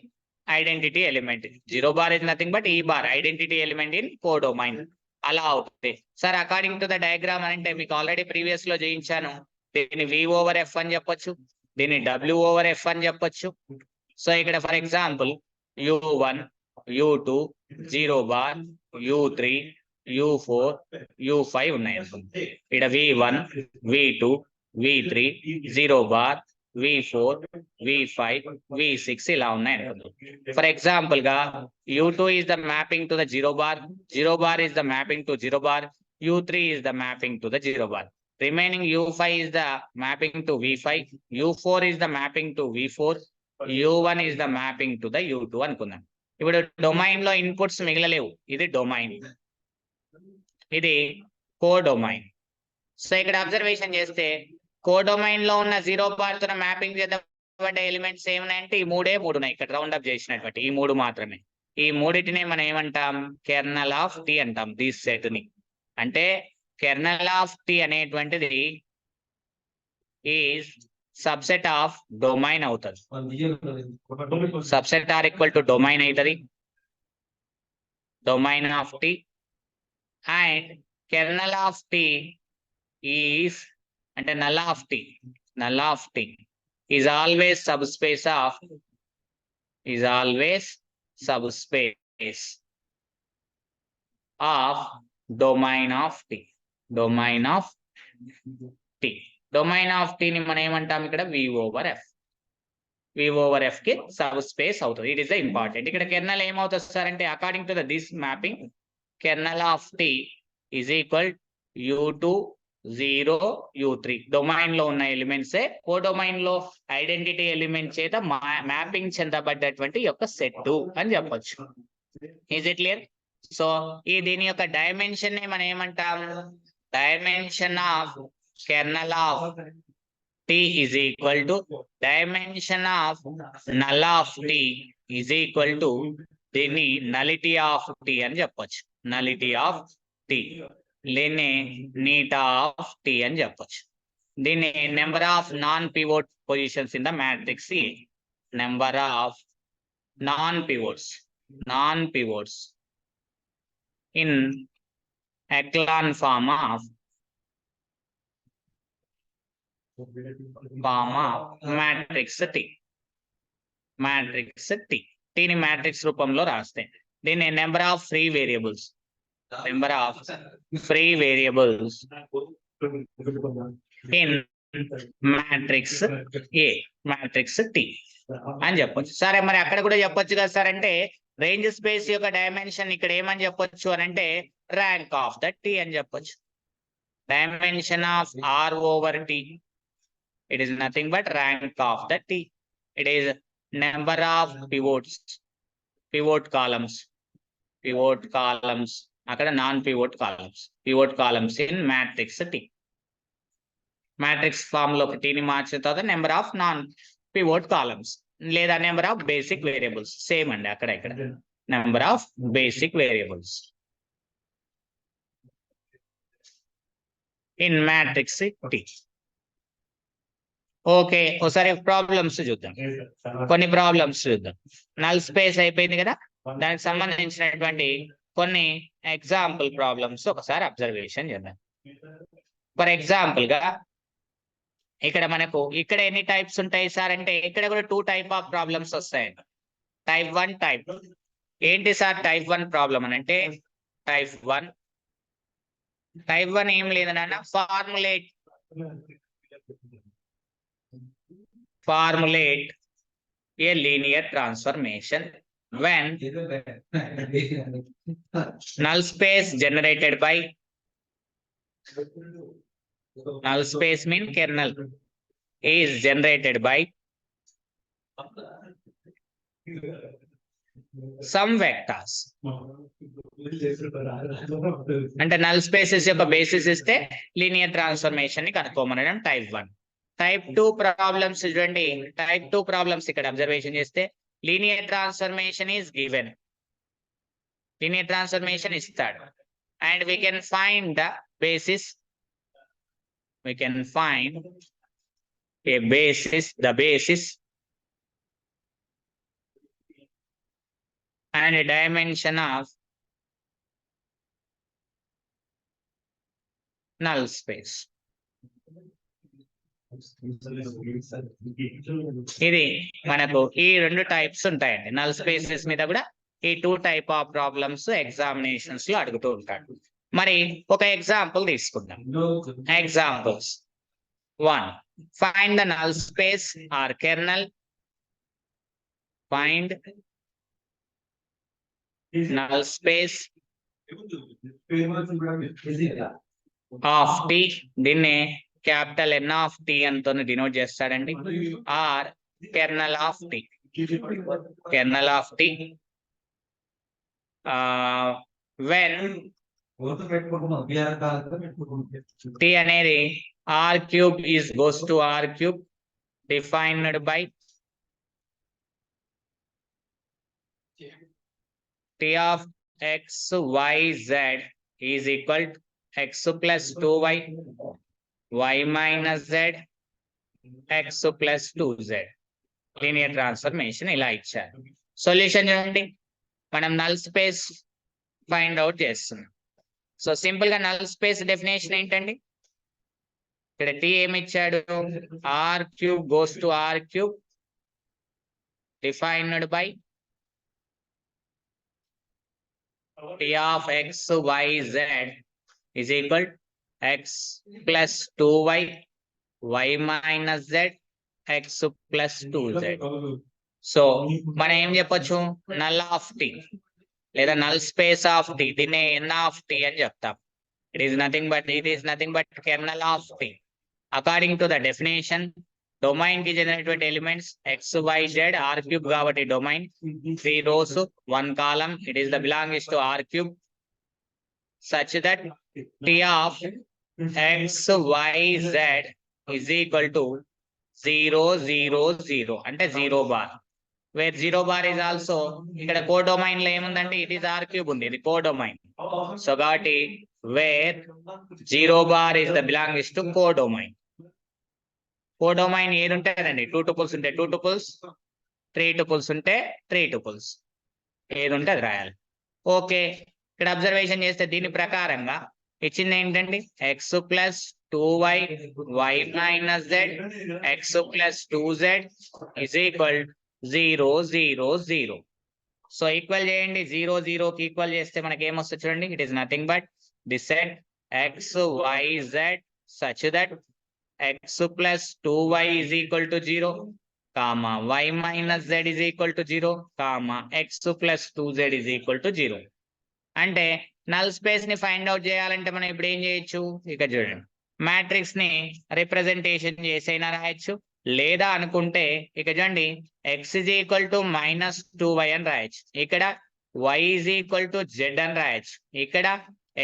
identity element. 0 bar is nothing but E bar, identity element in codomain. అలా అవుతుంది sir. According to the diagram అంటే మీకు already previous లో చేయించాను. దీన్ని V over F అని చెప్పొచ్చు, దీన్ని W over F అని చెప్పొచ్చు. సో ఇక్కడ for example U1, U2, 0 bar, U3, U4, U5 ఉన్నాయి ఇక్కడ V1, V2, V3, 0 bar, V4, V5, V6 ఇలా ఉన్నాయి అనుకుందాం. ఫర్ ఎగ్జాంపుల్ గా U2 is the mapping to the 0 bar, 0 bar is the mapping to 0 bar, U3 is the mapping to the 0 bar. Remaining U5 is the mapping to V5, U4 is the mapping to V4, U1 is the mapping to the U2 అనుకుందాం. ఇప్పుడు domain లో inputs మిగలలేవు. ఇది domain, ఇది codomain. So ఇక్కడ observation చేస్తే codomain లో ఉన్న 0 bar తో మ్యాపింగ్ చేద్దాం ఎలిమెంట్స్ ఏమున్నాయంటే ఈ మూడు ఉన్నాయి. ఇక్కడ రౌండ్ అప్ చేసినటువంటి ఈ మూడు మాత్రమే. ఈ మూడిటిని మనం ఏమంటాం? కెర్నల్ ఆఫ్ టి అంటాం. దిస్ సెట్ ని అంటే కెర్నల్ ఆఫ్ టి అనేటువంటిది ఈజ్ సబ్సెట్ ఆఫ్ డొమైన్ అవుతుంది. Subset or equal to domain అవుతుంది, domain of T. And kernel of T is అంటే null of T, null of T is always subspace of, is always subspace of domain of T, domain of T. Domain of T ని మనం ఏమంటాం? ఇక్కడ V over F, V over F కి sub space అవుతుంది. It is the important. ఇక్కడ kernel ఏమవుతుంది sir అంటే according to the this mapping kernel of T is equal U2, 0, U3 domain లో ఉన్న ఎలిమెంట్సే కోడొమైన్ లో ఐడెంటిటీ ఎలిమెంట్ చేత మ్యాపింగ్ చెందబడ్డటువంటి యొక్క సెట్ అని చెప్పొచ్చు. Is it clear? సో ఈ దీని యొక్క డైమెన్షన్ ని మనం ఏమంటాం? Dimension of kernel of T is equal to dimension of null of T is equal to దీన్ని నలిటీ ఆఫ్ టి అని చెప్పొచ్చు. నలిటీ ఆఫ్ టి లేనే నీటా ఆఫ్ టి అని చెప్పొచ్చు. దీన్ని number of non pivot positions in the matrix, number of non pivots, non pivots in echelon form of matrix T, matrix T. టీని matrix రూపంలో రాస్తే దీన్ని number of free variables, number of free variables in matrix A, matrix T అని చెప్పొచ్చు. సరే మరి అక్కడ కూడా చెప్పొచ్చు కదా సార్ అంటే రేంజ్ స్పేస్ యొక్క డైమెన్షన్ ఇక్కడ ఏమని చెప్పొచ్చు అని అంటే ర్యాంక్ ఆఫ్ ద టీ అని చెప్పొచ్చు. Dimension of R over T, it is nothing but rank of the T. It is number of pivots, pivot columns, pivot columns అక్కడ non pivot columns, pivot columns in matrix T. Matrix form లో టీని మార్చిన తర్వాత number of non pivot columns లేదా number of basic variables same అండి. అక్కడ ఇక్కడ number of basic variables in matrix T. Okay, ఒకసారి ప్రాబ్లమ్స్ చూద్దాం, కొన్ని ప్రాబ్లమ్స్ చూద్దాం. నల్ స్పేస్ అయిపోయింది కదా, దానికి సంబంధించినటువంటి కొన్ని ఎగ్జాంపుల్ ప్రాబ్లమ్స్ ఒకసారి అబ్జర్వేషన్ చేద్దాం. ఫర్ ఎగ్జాంపుల్ గా ఇక్కడ మనకు ఇక్కడ ఎన్ని టైప్స్ ఉంటాయి సార్ అంటే ఇక్కడ కూడా 2 టైప్ ఆఫ్ ప్రాబ్లమ్స్ వస్తాయి. Type 1, type 2. ఏంటి సార్ టైప్ 1 ప్రాబ్లం అని అంటే టైప్ 1, టైప్ 1 ఏం లేదన్నా formulate A linear transformation when null space generated by, null space mean kernel is generated by some vectors. అంటే null spaces యొక్క బేసిస్ ఇస్తే linear transformation ని కనుక్కోమనడం టైప్ 1. టైప్ 2 ప్రాబ్లమ్స్ చూడండి. Type 2 problems ఇక్కడ అబ్జర్వేషన్ చేస్తే linear transformation is given, linear transformation is istaadu and we can find the basis, we can find a basis, the basis and a dimension of null space. ఇది మనకు ఈ రెండు types ఉంటాయండి. Null spaces మీద కూడా ఈ 2 type of problems examinations లో అడుగుతూ ఉంటాడు. మరి ఒక ఎగ్జాంపుల్ తీసుకుందాం. Examples 1. Find the null space or kernel. Find null space of T. దీన్ని క్యాపిటల్ N ఆఫ్ T అంతో డినోట్ చేస్తాడండి. Or kernel of T. Kernel of T when T అనేది R cube is goes to R cube defined by T of x, y, z is equal to x plus 2y, y minus z, x plus 2z. Linear transformation ఇలా ఇచ్చారు. Solution చూడండి, మనం null space find out చేస్తున్నాం. So simple గా null space definition ఏంటండి? ఇక్కడ T ఏమి ఇచ్చాడు? R cube goes to R cube defined by T of X why Z is equal x plus 2y, y minus z, x plus 2z. So మనం ఏం చెప్పొచ్చు? Null of T లేదా null space of tea, దీన్ని ఎన్ of T అని చెప్తాం. It is nothing but kernel of T. According to the definition, domain కి చెందినటువంటి elements x, y, z, r cube కాబట్టి domain 3 rows 1 column. It is the belongs to r cube such that T of x, y, z is equal to 0, 0, 0 అంటే 0 bar. Where 0 bar is also ఇక్కడ కోడొమైన్ లో ఏముందంటే it is R cube ఉంది, ఇది codomain. So కాబట్టి where 0 bar is the belongs to codomain. Codomain ఏది ఉంటేనండి 2 tuples ఉంటే 2 tuples, 3 tuples ఉంటే 3 tuples, ఏది ఉంటే అది రాయాలి. ఓకే, ఇక్కడ అబ్జర్వేషన్ చేస్తే దీని ప్రకారంగా ఇచ్చింది ఏంటండి? X plus 2y, y minus z, X plus 2z is equal 0, 0, 0. సో ఈక్వల్ చేయండి, 0, 0 కి ఈక్వల్ చేస్తే మనకి ఏమొస్తుంది చూడండి. It is nothing but this set X why Z such that X plus 2y is equal to 0, comma y minus z is equal to 0, comma X plus 2z is equal to 0. అంటే null space ని find out చేయాలంటే మనం ఇప్పుడు ఏం చేయొచ్చు? ఇక చూడండి, matrix ని రిప్రజెంటేషన్ చేసైనా రాయొచ్చు, లేదా అనుకుంటే ఇక చూడండి x is equal to minus 2y అని రాయొచ్చు, ఇక్కడ y is equal to z అని రాయొచ్చు, ఇక్కడ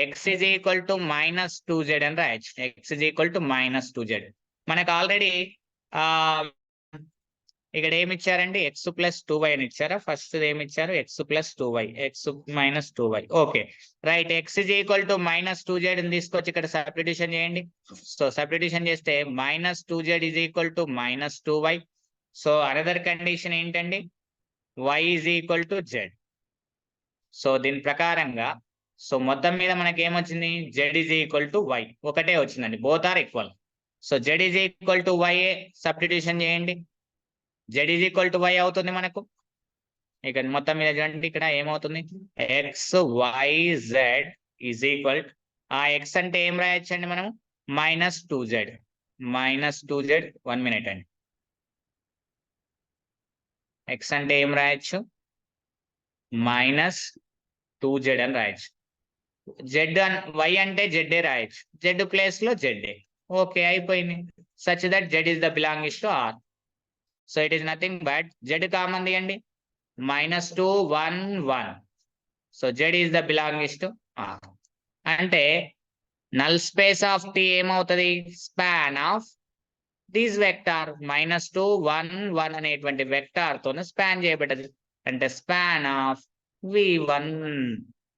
x is equal to minus 2z అని రాయొచ్చు. x is equal to minus 2z. మనకు ఆల్రెడీ ఇక్కడ ఏమి ఇచ్చారండి? ఎక్స్ ప్లస్ 2y అని ఇచ్చారా? ఫస్ట్ ఏమి ఇచ్చారు? X plus 2y, x minus 2y. Okay right, x is equal to minus 2z తీసుకొచ్చి ఇక్కడ సబ్స్టిట్యూషన్ చేయండి. సో సబ్స్టిట్యూషన్ చేస్తే minus 2z is equal to minus 2y. So another condition ఏంటండి? y is equal to z. So దీని ప్రకారంగా so మొత్తం మీద మనకి ఏమొచ్చింది? z is equal to y. ఒకటే వచ్చిందండి, both are equal. So z is equal to y substitution చేయండి, z is equal to y అవుతుంది మనకు. ఇక మొత్తం మీద చూడండి ఇక్కడ ఏమవుతుంది? X why Z is equal, ఆ ఎక్స్ అంటే ఏం రాయొచ్చండి మనం? Minus 2z, minus 2z. 1 minute అండి. ఎక్స్ అంటే ఏం రాయొచ్చు? మైనస్ 2z అని రాయొచ్చు. జెడ్ వై అంటే జెడ్ రాయొచ్చు, జెడ్ ప్లేస్ లో జెడ్. ఓకే అయిపోయింది. Such that Z is the belongings to R. So it is nothing but Z common తీయండి, minus 2, 1, 1. So Z is the belongings to R. అంటే null space of T ఏమవుతుంది? Span of this vector minus 2, 1, 1 అనేటువంటి vector తో span చేయబడ్డది. అంటే span of v1.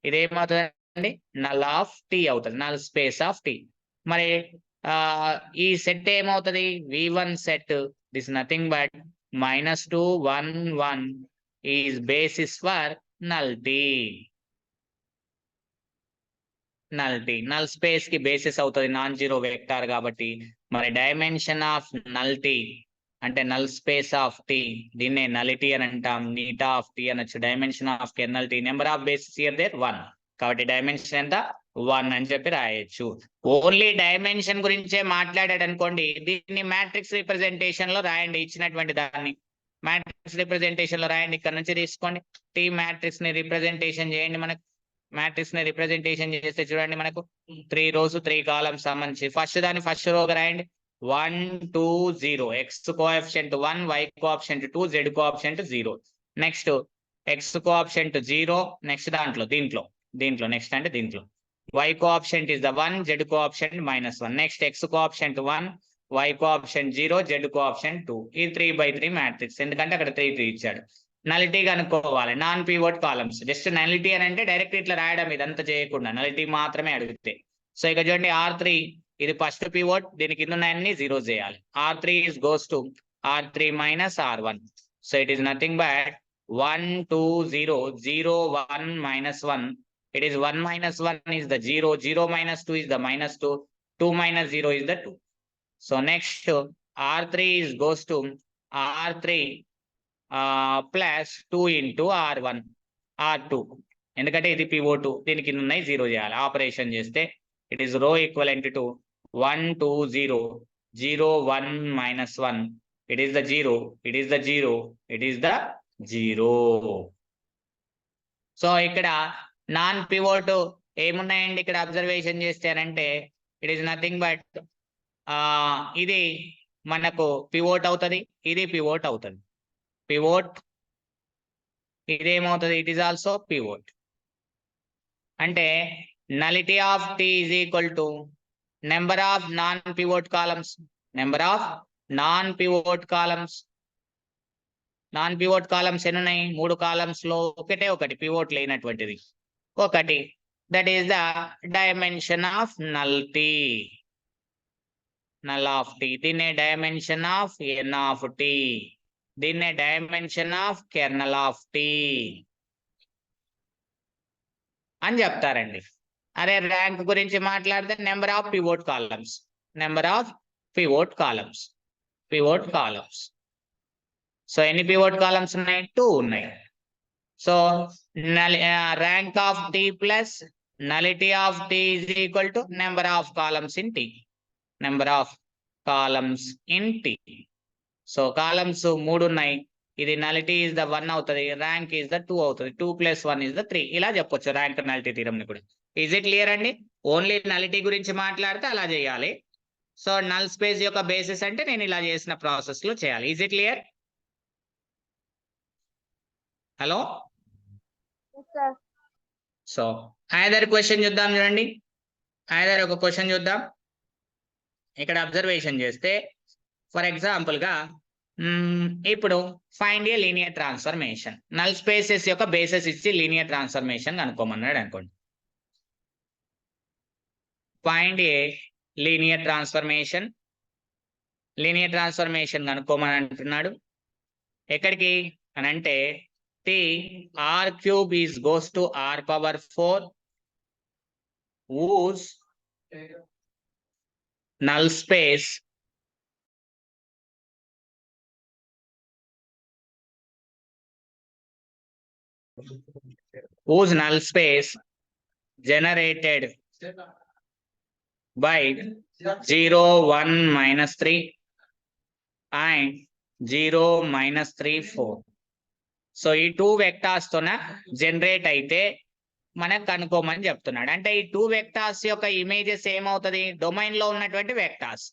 ఇదేమవుతుందండి? Null of T అవుతుంది, null space of T. మరి ఈ సెట్ ఏమవుతుంది? v1 set is nothing but minus 2, 1, 1 is basis for nullity. నల్టీ. Null space కి బేసిస్ అవుతుంది నాన్ జీరో వెక్టార్ కాబట్టి. మరి డైమెన్షన్ ఆఫ్ నల్టీ అంటే నల్ స్పేస్ ఆఫ్ టీ, దీన్నే నలిటీ అని అంటాం, నీటా ఆఫ్ టీ అనొచ్చు. Dimension of kernel T, number of basis here there 1, కాబట్టి డైమెన్షన్ ఎంత 1 అని చెప్పి రాయొచ్చు. ఓన్లీ డైమెన్షన్ గురించే మాట్లాడాడు అనుకోండి, దీన్ని మ్యాట్రిక్స్ రిప్రజెంటేషన్ లో రాయండి. ఇచ్చినటువంటి దాన్ని మ్యాట్రిక్స్ రిప్రజెంటేషన్ లో రాయండి. ఇక్కడ నుంచి తీసుకోండి, టీ మ్యాట్రిక్స్ ని రిప్రజెంటేషన్ చేయండి. మనకు మ్యాట్రిక్స్ ని రిప్రజెంటేషన్ చేస్తే చూడండి, మనకు 3 rows 3 columns సంబంధించి ఫస్ట్ దాని ఫస్ట్ రో రాయండి. 1 2 0, x coefficient 1, y coefficient 2, z coefficient 0. Next x coefficient 0, next దీంట్లో నెక్స్ట్ అంటే దీంట్లో y coefficient is the 1, z coefficient -1. Next x coefficient 1, y coefficient 0, z coefficient 2. ఇది 3/3 మ్యాట్రిక్స్, ఎందుకంటే అక్కడ 3 3 ఇచ్చాడు. నలిటీ కనుక్కోవాలి, నాన్ పివోట్ కాలమ్స్. జస్ట్ నలిటీ అని అంటే డైరెక్ట్ ఇట్లా రాయడం, ఇదంతా చేయకుండా నలిటీ మాత్రమే అడిగితే. సో ఇక చూడండి, R3 ఇది ఫస్ట్ పివోట్, దీని కింద ఉన్నాయన్ని జీరో చేయాలి. R3 is goes to R3 minus R1. So it is nothing but 1 2 0 0 1 minus 1. It is 1 minus 1 is the 0, 0 minus 2 is the -2, 2 minus 0 is the 2. So next R3 is goes to R3 plus 2 into R1 R2, ఎందుకంటే ఇది pivot, దీని కింద ఉన్నాయి zero చేయాలి. Operation చేస్తే it is రో equivalent to 1 2 0 0 1 minus 1. It is the 0, it is the 0, it is the 0. So ఇక్కడ non pivot ఏమున్నాయండి ఇక్కడ అబ్జర్వేషన్ చేస్తారంటే, ఇట్ ఈస్ నథింగ్ బట్ ఇది మనకు పివోట్ అవుతుంది, ఇది పివోట్ అవుతుంది. పివోట్ ఇదేమవుతుంది, ఇట్ ఈస్ ఆల్సో పివోట్. అంటే nullity of T is equal to number of non pivot columns. Number of non pivot columns. Non pivot columns ఎన్ని ఉన్నాయి, 3 కాలమ్స్ లో ఒకటి పివోట్ లేనటువంటిది ఒకటి. That is the dimension of nullity, null of T. దీన్నే dimension of N of T, దీన్నే dimension of kernel of T అని చెప్తారండి. అరే ర్యాంక్ గురించి మాట్లాడితే number of pivot columns, number of pivot columns, pivot columns. So ఎన్ని pivot columns ఉన్నాయి, 2 ఉన్నాయి. So rank of T plus nullity of T is equal to number of columns in T, number of columns in T. So columns 3 ఉన్నాయి, ఇది నలిటీ is the 1 అవుతుంది, rank is the 2 అవుతుంది. 2 + 1 is the 3. ఇలా చెప్పొచ్చు rank నలిటీ theorem ని కూడా. Is it clear అండి? Only నలిటీ గురించి మాట్లాడితే అలా చేయాలి. సో నల్ స్పేస్ యొక్క బేసిస్ అంటే నేను ఇలా చేసిన ప్రాసెస్ లో చేయాలి. Is it clear? Hello. So either question చూద్దాం చూడండి, ఐదర్ ఒక క్వశ్చన్ చూద్దాం. ఇక్కడ అబ్జర్వేషన్ చేస్తే ఫర్ ఎగ్జాంపుల్ గా ఇప్పుడు find a linear transformation. Null spaces యొక్క బేసిస్ ఇచ్చి లీనియర్ ట్రాన్స్ఫర్మేషన్ కనుక్కోమన్నాడు అనుకోండి. Find a linear transformation, linear transformation కనుక్కోమని అంటున్నాడు. ఎక్కడికి అని అంటే T R³ is goes to R⁴ whose null space generated by 0 1 -3 and 0 -3 4. So ఈ 2 వెక్టార్స్ తోన జనరేట్ అయితే మనకు కనుక్కోమని చెప్తున్నాడు. అంటే ఈ 2 వెక్టార్స్ యొక్క ఇమేజెస్ ఏమవుతుంది, డొమైన్ లో ఉన్నటువంటి వెక్టార్స్.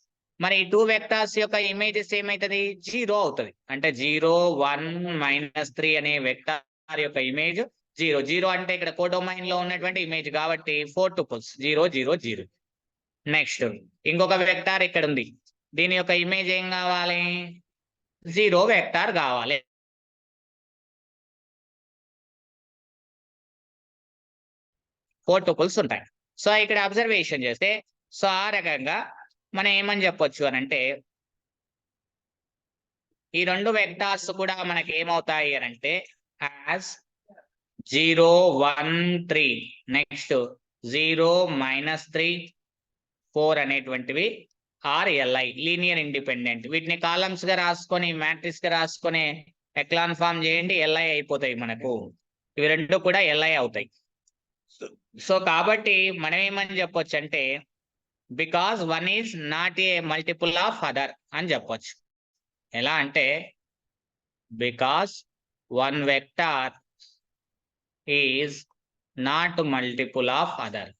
మరి ఈ 2 వెక్టార్స్ యొక్క ఇమేజెస్ ఏమైతుంది, 0 అవుతుంది. అంటే 0 1 -3 అనే వెక్టార్ యొక్క ఇమేజ్ 0. 0 అంటే ఇక్కడ కోడొమైన్ లో ఉన్నటువంటి ఇమేజ్ కాబట్టి 4 tuples 0 0 0. నెక్స్ట్ ఇంకొక వెక్టార్ ఇక్కడ ఉంది, దీని యొక్క ఇమేజ్ ఏం కావాలి, 0 వెక్టార్ కావాలి. 4 tuples ఉంటాయి. సో ఇక్కడ అబ్జర్వేషన్ చేస్తే సో ఆ రకంగా మనం ఏమని చెప్పొచ్చు అని అంటే, ఈ 2 వెక్టార్స్ కూడా మనకి ఏమవుతాయి అని అంటే as 0 1 3. నెక్స్ట్ 0 -3 4 అనేటువంటివి ఆర్ ఎల్ఐ లీనియర్ ఇండిపెండెంట్. వీటిని కాలమ్స్ గా రాసుకొని మ్యాట్రిక్స్ గా రాసుకొని ఎక్లాన్ ఫామ్ చేయండి, ఎల్ఐ అయిపోతాయి మనకు. ఇవి రెండు కూడా ఎల్ఐ అవుతాయి. సో కాబట్టి మనం ఏమని చెప్పొచ్చు అంటే because one is not a multiple of other అని చెప్పొచ్చు. ఎలా అంటే because one vector is not multiple of other.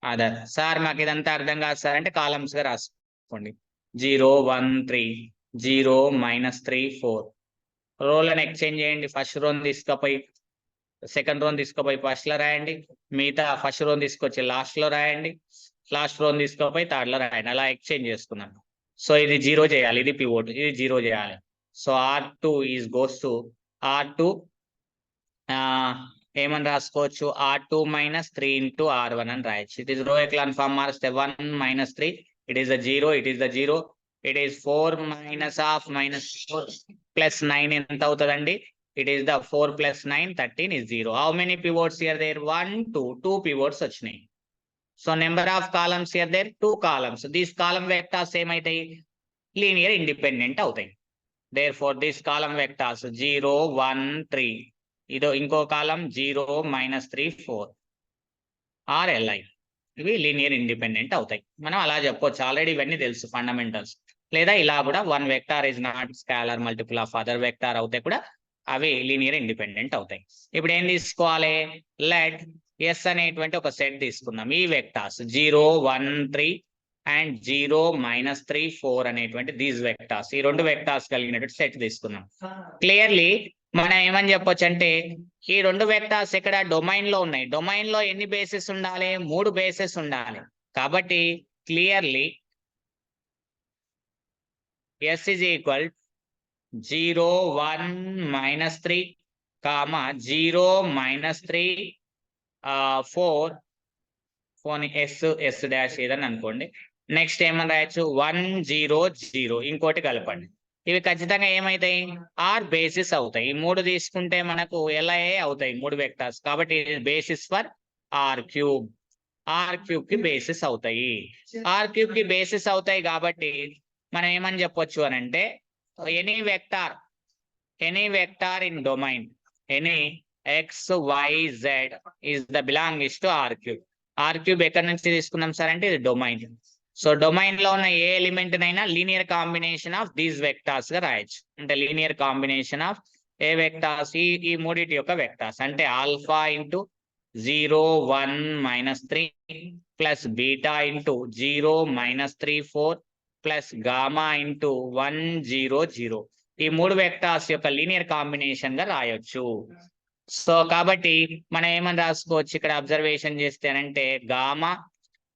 Other sir మాకు ఇదంతా అర్థం కాదు సార్ అంటే కాలమ్స్ గా రాసుకోండి. 0 1 3 0 -3 4 రోలను ఎక్స్చేంజ్ చేయండి. ఫస్ట్ రోని తీసుకుపోయి సెకండ్ రోని తీసుకుపోయి ఫస్ట్ లో రాయండి, మిగతా ఫస్ట్ రోని తీసుకొచ్చి లాస్ట్ లో రాయండి, లాస్ట్ రోని తీసుకుపోయి థర్డ్ లో రాయండి. అలా ఎక్స్చేంజ్ చేసుకున్నాను. సో ఇది 0 చేయాలి, ఇది పివోట్, ఇది 0 చేయాలి. So R2 is goes to R2 ఏమని రాసుకోవచ్చు R2 -3 into R1 అని రాయొచ్చు. It is row echelon form మారిస్తే 1 -3 it is the 0, it is the 0, it is 4 -4 plus 9 ఎంత అవుతుందండి? It is the 4 + 9 13 is 0. How many pivots here there? 1 2 pivots వచ్చినాయి. So number of columns here there 2 columns. These column vectors ఏమైతాయి? Linear independent అవుతాయి. Therefore this column vectors 0 1 3 ఇదో ఇంకో కాలం 0 -3 4 are LI ఇవి linear independent అవుతాయి. మనం అలా చెప్పొచ్చు, ఆల్రెడీ ఇవన్నీ తెలుసు ఫండమెంటల్స్. లేదా ఇలా కూడా one vector is not scalar multiple of other vector అవుతాయి కూడా అవి లీనియర్ ఇండిపెండెంట్ అవుతాయి. ఇప్పుడు ఏం తీసుకోవాలి? లెట్ ఎస్ అనేటువంటి ఒక సెట్ తీసుకుందాం. ఈ వెక్టార్స్ 0 1 3 అండ్ 0 -3 4 అనేటువంటి దీస్ వెక్టార్స్, ఈ రెండు వెక్టార్స్ కలిగినటువంటి సెట్ తీసుకుందాం. క్లియర్లీ మనం ఏమని చెప్పొచ్చు అంటే ఈ రెండు వెక్టార్స్ ఇక్కడ డొమైన్ లో ఉన్నాయి. డొమైన్ లో ఎన్ని బేసెస్ ఉండాలి? 3 బేసెస్ ఉండాలి. కాబట్టి clearly S is equal 0 1 -3 comma 0 -3 4 పోనీ ఎస్ డాష్ ఏదని అనుకోండి. నెక్స్ట్ ఏమని రాయొచ్చు? 1 0 0 ఇంకోటి కలపండి. ఇవి ఖచ్చితంగా ఏమైతాయి? ఆర్ బేసిస్ అవుతాయి. ఈ 3 తీసుకుంటే మనకు ఎల్ఐ అవుతాయి 3 వెక్టార్స్. కాబట్టి basis for R cube. R cube కి బేసిస్ అవుతాయి. ఆర్ క్యూబ్ కి బేసిస్ అవుతాయి కాబట్టి మనం ఏమని చెప్పొచ్చు అని అంటే any vector in domain any x y z is the belongs to R cube. R cube ఎక్కడి నుంచి తీసుకున్నాం సార్ అంటే ఇది డొమైన్. సో డొమైన్ లో ఉన్న ఏ ఎలిమెంట్ నైనా linear combination of these vectors గా రాయొచ్చు. అంటే linear combination of A vectors? ఈ మూడిటి యొక్క వెక్టార్స్ అంటే alpha into 0 1 -3 plus beta into 0 -3 4 plus gamma into 1 0 0. ఈ 3 వెక్టార్స్ యొక్క లీనియర్ కాంబినేషన్ గా రాయొచ్చు. సో కాబట్టి మనం ఏమని రాసుకోవచ్చు ఇక్కడ అబ్జర్వేషన్ చేస్తేనంటే gamma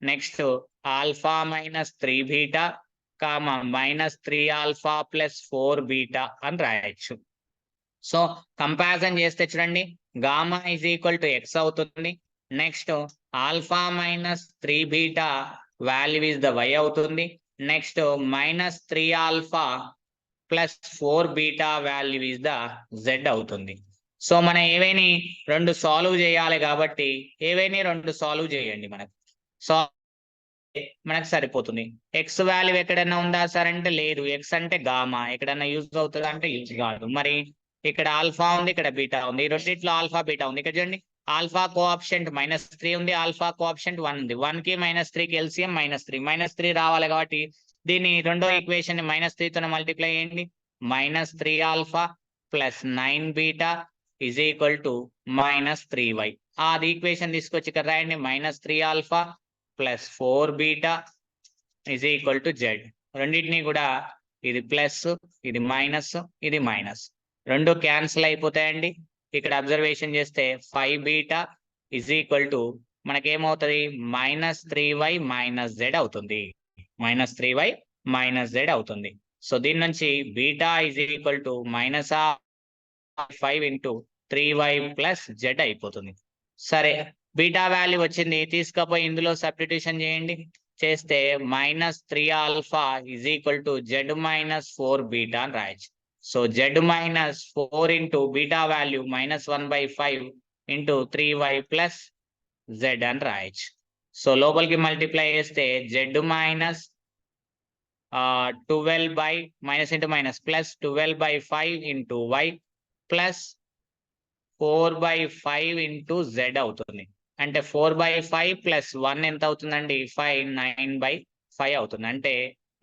next alpha -3 beta comma -3 alpha plus 4 beta అని రాయొచ్చు. సో కంపారిజన్ చేస్తే చూడండి, gamma is equal to X అవుతుంది. Next alpha -3 beta value is the Y అవుతుంది. Next -3 alpha plus 4 beta value is the Z అవుతుంది. So మనం ఏవైనా రెండు సాల్వ్ చేయాలి కాబట్టి ఏవైనా రెండు సాల్వ్ చేయండి. మనకు సరిపోతుంది. ఎక్స్ వాల్యూ ఎక్కడైనా ఉందా సార్ అంటే లేదు. ఎక్స్ అంటే గామా ఎక్కడైనా యూజ్ అవుతుందా అంటే యూజ్ కాదు. మరి ఇక్కడ ఆల్ఫా ఉంది, ఇక్కడ బీటా ఉంది. ఈ రెండిట్లో ఆల్ఫా బీటా ఉంది. ఇక్కడ చూడండి ఆల్ఫా కోఆప్షెంట్ -3 ఉంది, ఆల్ఫా కోఆప్షెంట్ 1 ఉంది. 1 కి -3కి ఎల్సిఎం -3 రావాలి కాబట్టి దీన్ని రెండో ఈక్వేషన్ ని -3 తో మల్టిప్లై చేయండి. -3 alpha plus 9 beta is equal to -3y. అది ఈక్వేషన్ తీసుకొచ్చి ఇక్కడ రాయండి. -3 alpha plus 4 beta is equal to z. రెండింటినీ కూడా ఇది ప్లస్ ఇది మైనస్ ఇది మైనస్ రెండు క్యాన్సిల్ అయిపోతాయండి. ఇక్కడ అబ్జర్వేషన్ చేస్తే 5 beta is equal to మనకేమవుతుంది? -3y -z అవుతుంది. -3y -z అవుతుంది. సో దీని నుంచి beta is equal to -5 into 3y plus z అయిపోతుంది. సరే బీటా వాల్యూ వచ్చింది, తీసుకపోయి ఇందులో సబ్స్టిట్యూషన్ చేయండి. చేస్తే -3 alpha is equal to z -4 beta అని రాయొచ్చు. So z minus 4 into beta value minus 1/5 into 3y plus z అని రాయొచ్చు. సో లోపలికి మల్టిప్లై చేస్తే z minus 12 by minus into minus plus 12/5 into y plus 4/5 into z అవుతుంది. అంటే 4/5 plus 1 ఎంత అవుతుందండి? 5, 9/5 అవుతుంది. అంటే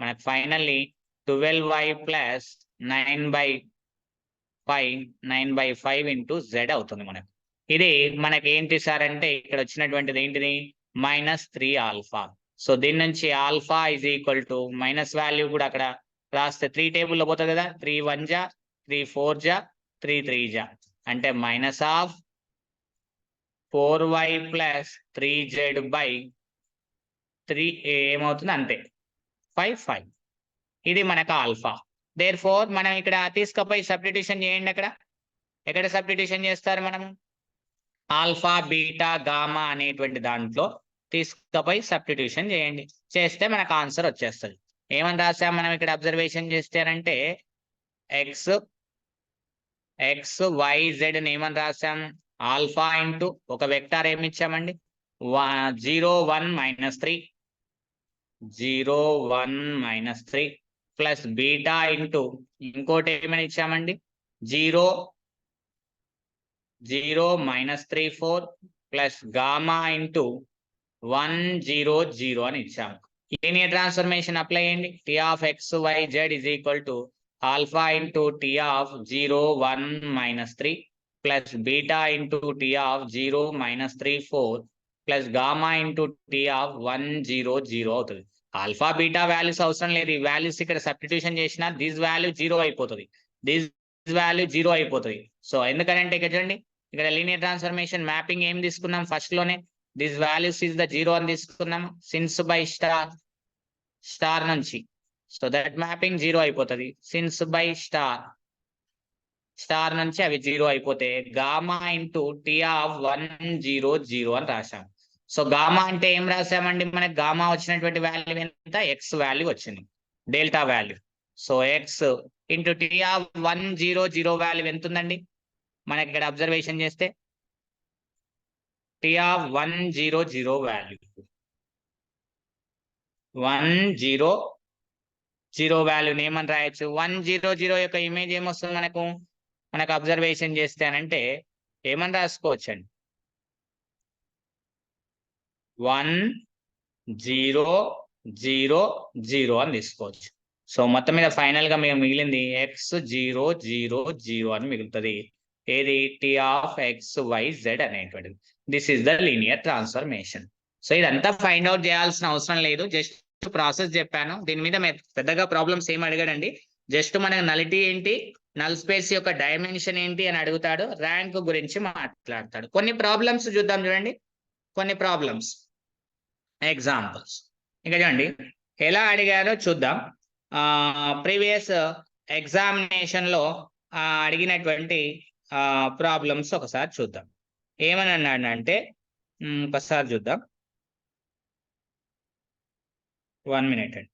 మనకు finally 12y plus 9/5 into z అవుతుంది మనకు. ఇది మనకి ఏంటి సార్ అంటే ఇక్కడ వచ్చినటువంటిది ఏంటిది? -3 ఆల్ఫా. సో దీని నుంచి alpha is equal to minus value కూడా అక్కడ రాస్తే 3 టేబుల్లో పోతుంది కదా. 3 1 జా, 3 4 జా, 3 3 జా, అంటే minus of 4y plus 3z by 3 ఏమవుతుంది అంతే 5. ఇది మనకు ఆల్ఫా. దేర్ ఫోర్ మనం ఇక్కడ తీసుకపోయి సబ్స్టిట్యూషన్ చేయండి. ఎక్కడ సబ్స్టిట్యూషన్ చేస్తారు మనం? ఆల్ఫా బీటా గామా అనేటువంటి దాంట్లో తీసుకపోయి సబ్స్టిట్యూషన్ చేయండి. చేస్తే మనకు ఆన్సర్ వచ్చేస్తుంది. ఏమని రాసాం మనం ఇక్కడ అబ్జర్వేషన్ చేస్తారంటే ఎక్స్ వై జెడ్ ఏమని రాసాం? ఆల్ఫా ఇంటూ ఒక వెక్టార్ ఏమి ఇచ్చామండి? 0 1 -3 0 1 -3 ప్లస్ బీటా ఇంటూ ఇంకోటి ఏమని ఇచ్చామండి? 0 0 -3 4 ప్లస్ గామా ఇంటూ 1 0 0 అని ఇచ్చాము. లీనియర్ ట్రాన్స్ఫర్మేషన్ అప్లై చేయండి. T of X why z is equal to alpha into T of 0 1 -3 plus beta into T of 0 -3 4 plus gamma into T of 1 0 0 అవుతుంది. Alpha beta values అవసరం లేదు. ఈ values ఇక్కడ substitution చేసినా this value 0 అయిపోతుంది, this value 0 అయిపోతుంది. So ఎందుకంటే ఇక్కడ చూడండి, ఇక్కడ లీనియర్ ట్రాన్స్ఫర్మేషన్ మ్యాపింగ్ ఏం తీసుకున్నాం? ఫస్ట్ లోనే దిస్ వాల్యూస్ ఇస్ ద 0 అని తీసుకున్నాం సిన్స్ బై స్టార్ నుంచి. సో దట్ మ్యాపింగ్ 0 అయిపోతుంది. సిన్స్ బై స్టార్ నుంచి అవి 0 అయిపోతే గామా ఇంటూ టీ ఆఫ్ 1 0 0 అని రాసాం. సో గామా అంటే ఏం రాసామండి? మనకి గామా వచ్చినటువంటి వాల్యూ ఎంత? ఎక్స్ వాల్యూ వచ్చింది, delta value. So x into T of 1 0 0 value ఎంత ఉందండి మనకి ఇక్కడ అబ్జర్వేషన్ చేస్తే? టీ ఆఫ్ 1 0 0 వాల్యూ 1 0 0 వాల్యూని ఏమని రాయొచ్చు? 1 0 0 యొక్క ఇమేజ్ ఏమొస్తుంది మనకు అబ్జర్వేషన్ చేస్తేనంటే ఏమని రాసుకోవచ్చండి? 1 0 0 0 అని తీసుకోవచ్చు. సో మొత్తం మీద ఫైనల్ గా మేము మిగిలింది ఎక్స్ 0 0 0 అని మిగులుతుంది. ఏది? T of X why Z అనేటువంటిది. This is the linear transformation. So ఇదంతా ఫైండ్ అవుట్ చేయాల్సిన అవసరం లేదు, జస్ట్ ప్రాసెస్ చెప్పాను. దీని మీద పెద్దగా ప్రాబ్లమ్స్ ఏం అడగడండి. జస్ట్ మనకు నలిటీ ఏంటి, నల్ స్పేస్ యొక్క డైమెన్షన్ ఏంటి అని అడుగుతాడు, ర్యాంక్ గురించి మాట్లాడతాడు. కొన్ని ప్రాబ్లమ్స్ చూద్దాం చూడండి. కొన్ని ప్రాబ్లమ్స్ ఎగ్జాంపుల్స్ ఇంకా చూడండి ఎలా అడిగారో చూద్దాం. ప్రీవియస్ ఎగ్జామినేషన్ లో అడిగినటువంటి ప్రాబ్లమ్స్ ఒకసారి చూద్దాం. ఏమని అన్నాడంటే ఒకసారి చూద్దాం. 1 minute అండి.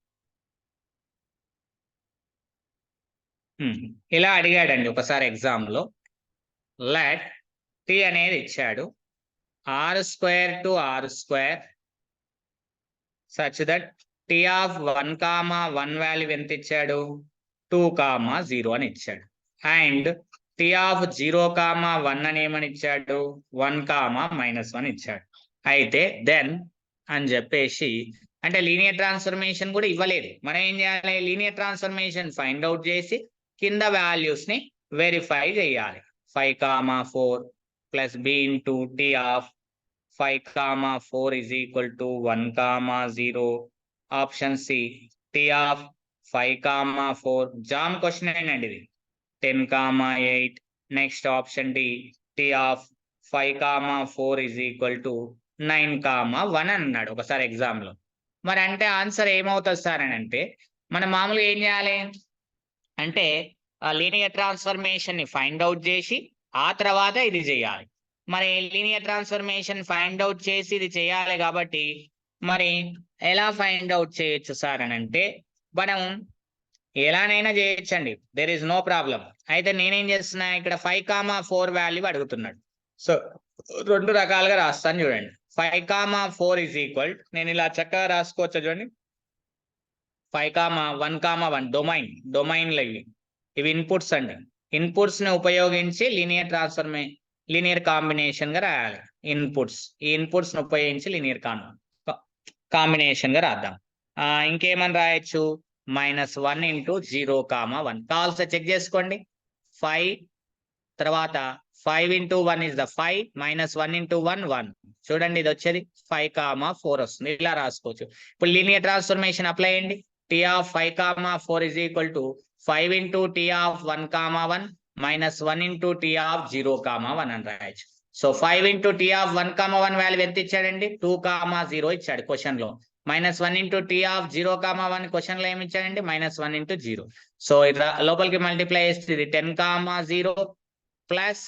ఇలా అడిగాడండి ఒకసారి ఎగ్జామ్ లో. లెట్ టీ అనేది ఇచ్చాడు r² to r² such that t of 1, 1 value ఎంత ఇచ్చాడు? 2, 0 అని ఇచ్చాడు. అండ్ t of 0, 1 అని ఏమని ఇచ్చాడు? 1, -1 ఇచ్చాడు. అయితే దెన్ అని చెప్పేసి అంటే లీనియర్ ట్రాన్స్ఫర్మేషన్ కూడా ఇవ్వలేదు. మనం ఏం చేయాలి? లీనియర్ ట్రాన్స్ఫర్మేషన్ ఫైండ్ అవుట్ చేసి కింద వాల్యూస్ ని వెరిఫై చేయాలి. 5, 4 plus b into T of 5, 4 is equal to 1, 0. Option C T of 5, 4 జామ్ క్వశ్చన్ ఏంటండి ఇది? 10, 8. Next option D T of 5, 4 is equal to 9, 1 అన్నాడు ఒకసారి ఎగ్జామ్ లో. మరి అంటే ఆన్సర్ ఏమవుతుంది సార్ అని అంటే మనం మామూలుగా ఏం చేయాలి అంటే లీనియర్ ట్రాన్స్ఫర్మేషన్ ని ఫైండ్ అవుట్ చేసి ఆ తర్వాత ఇది చేయాలి. మరి లీనియర్ ట్రాన్స్ఫర్మేషన్ ఫైండ్ అవుట్ చేసి ఇది చేయాలి కాబట్టి మరి ఎలా ఫైండ్ అవుట్ చేయొచ్చు సార్ అని అంటే మనం ఎలానైనా చేయొచ్చండి, దెర్ ఇస్ నో ప్రాబ్లం. అయితే నేనేం చేస్తున్నా ఇక్కడ 5,4 వాల్యూ అడుగుతున్నాడు. సో 2 రకాలుగా రాస్తాను చూడండి. 5,4 ఇస్ ఈక్వల్, నేను ఇలా చక్కగా రాసుకోవచ్చు చూడండి. 5,1,1 డొమైన్లు ఇవి ఇన్పుట్స్ అండి. ఇన్పుట్స్ ని ఉపయోగించి లీనియర్ కాంబినేషన్ గా రాయాలి. ఈ ఇన్పుట్స్ ని ఉపయోగించి లీనియర్ కాంబినేషన్ గా రాద్దాం. ఇంకేమని రాయొచ్చు, -1 ఇంటూ 0,1 కావాల్సి చెక్ చేసుకోండి. 5 తర్వాత 5 ఇంటూ 1 ఇస్ ద 5, -1 ఇంటూ 1 1. చూడండి ఇది వచ్చేది 5,4 వస్తుంది. ఇలా రాసుకోవచ్చు. ఇప్పుడు లీనియర్ ట్రాన్స్ఫర్మేషన్ అప్లై చేయండి. T of 5,4 is equal to 5 into T of 1,1 minus 1 into T of 0,1 అని రాయొచ్చు. So 5 into T of 1,1 value ఎంత ఇచ్చాడండి, 2,0 ఇచ్చాడు క్వశ్చన్ లో. -1 into T of 0,1 క్వశ్చన్ లో ఏమి ఇచ్చాడండి, -1 into 0. సో లోపలికి మల్టిప్లై చేస్తే ఇది 10,0 ప్లస్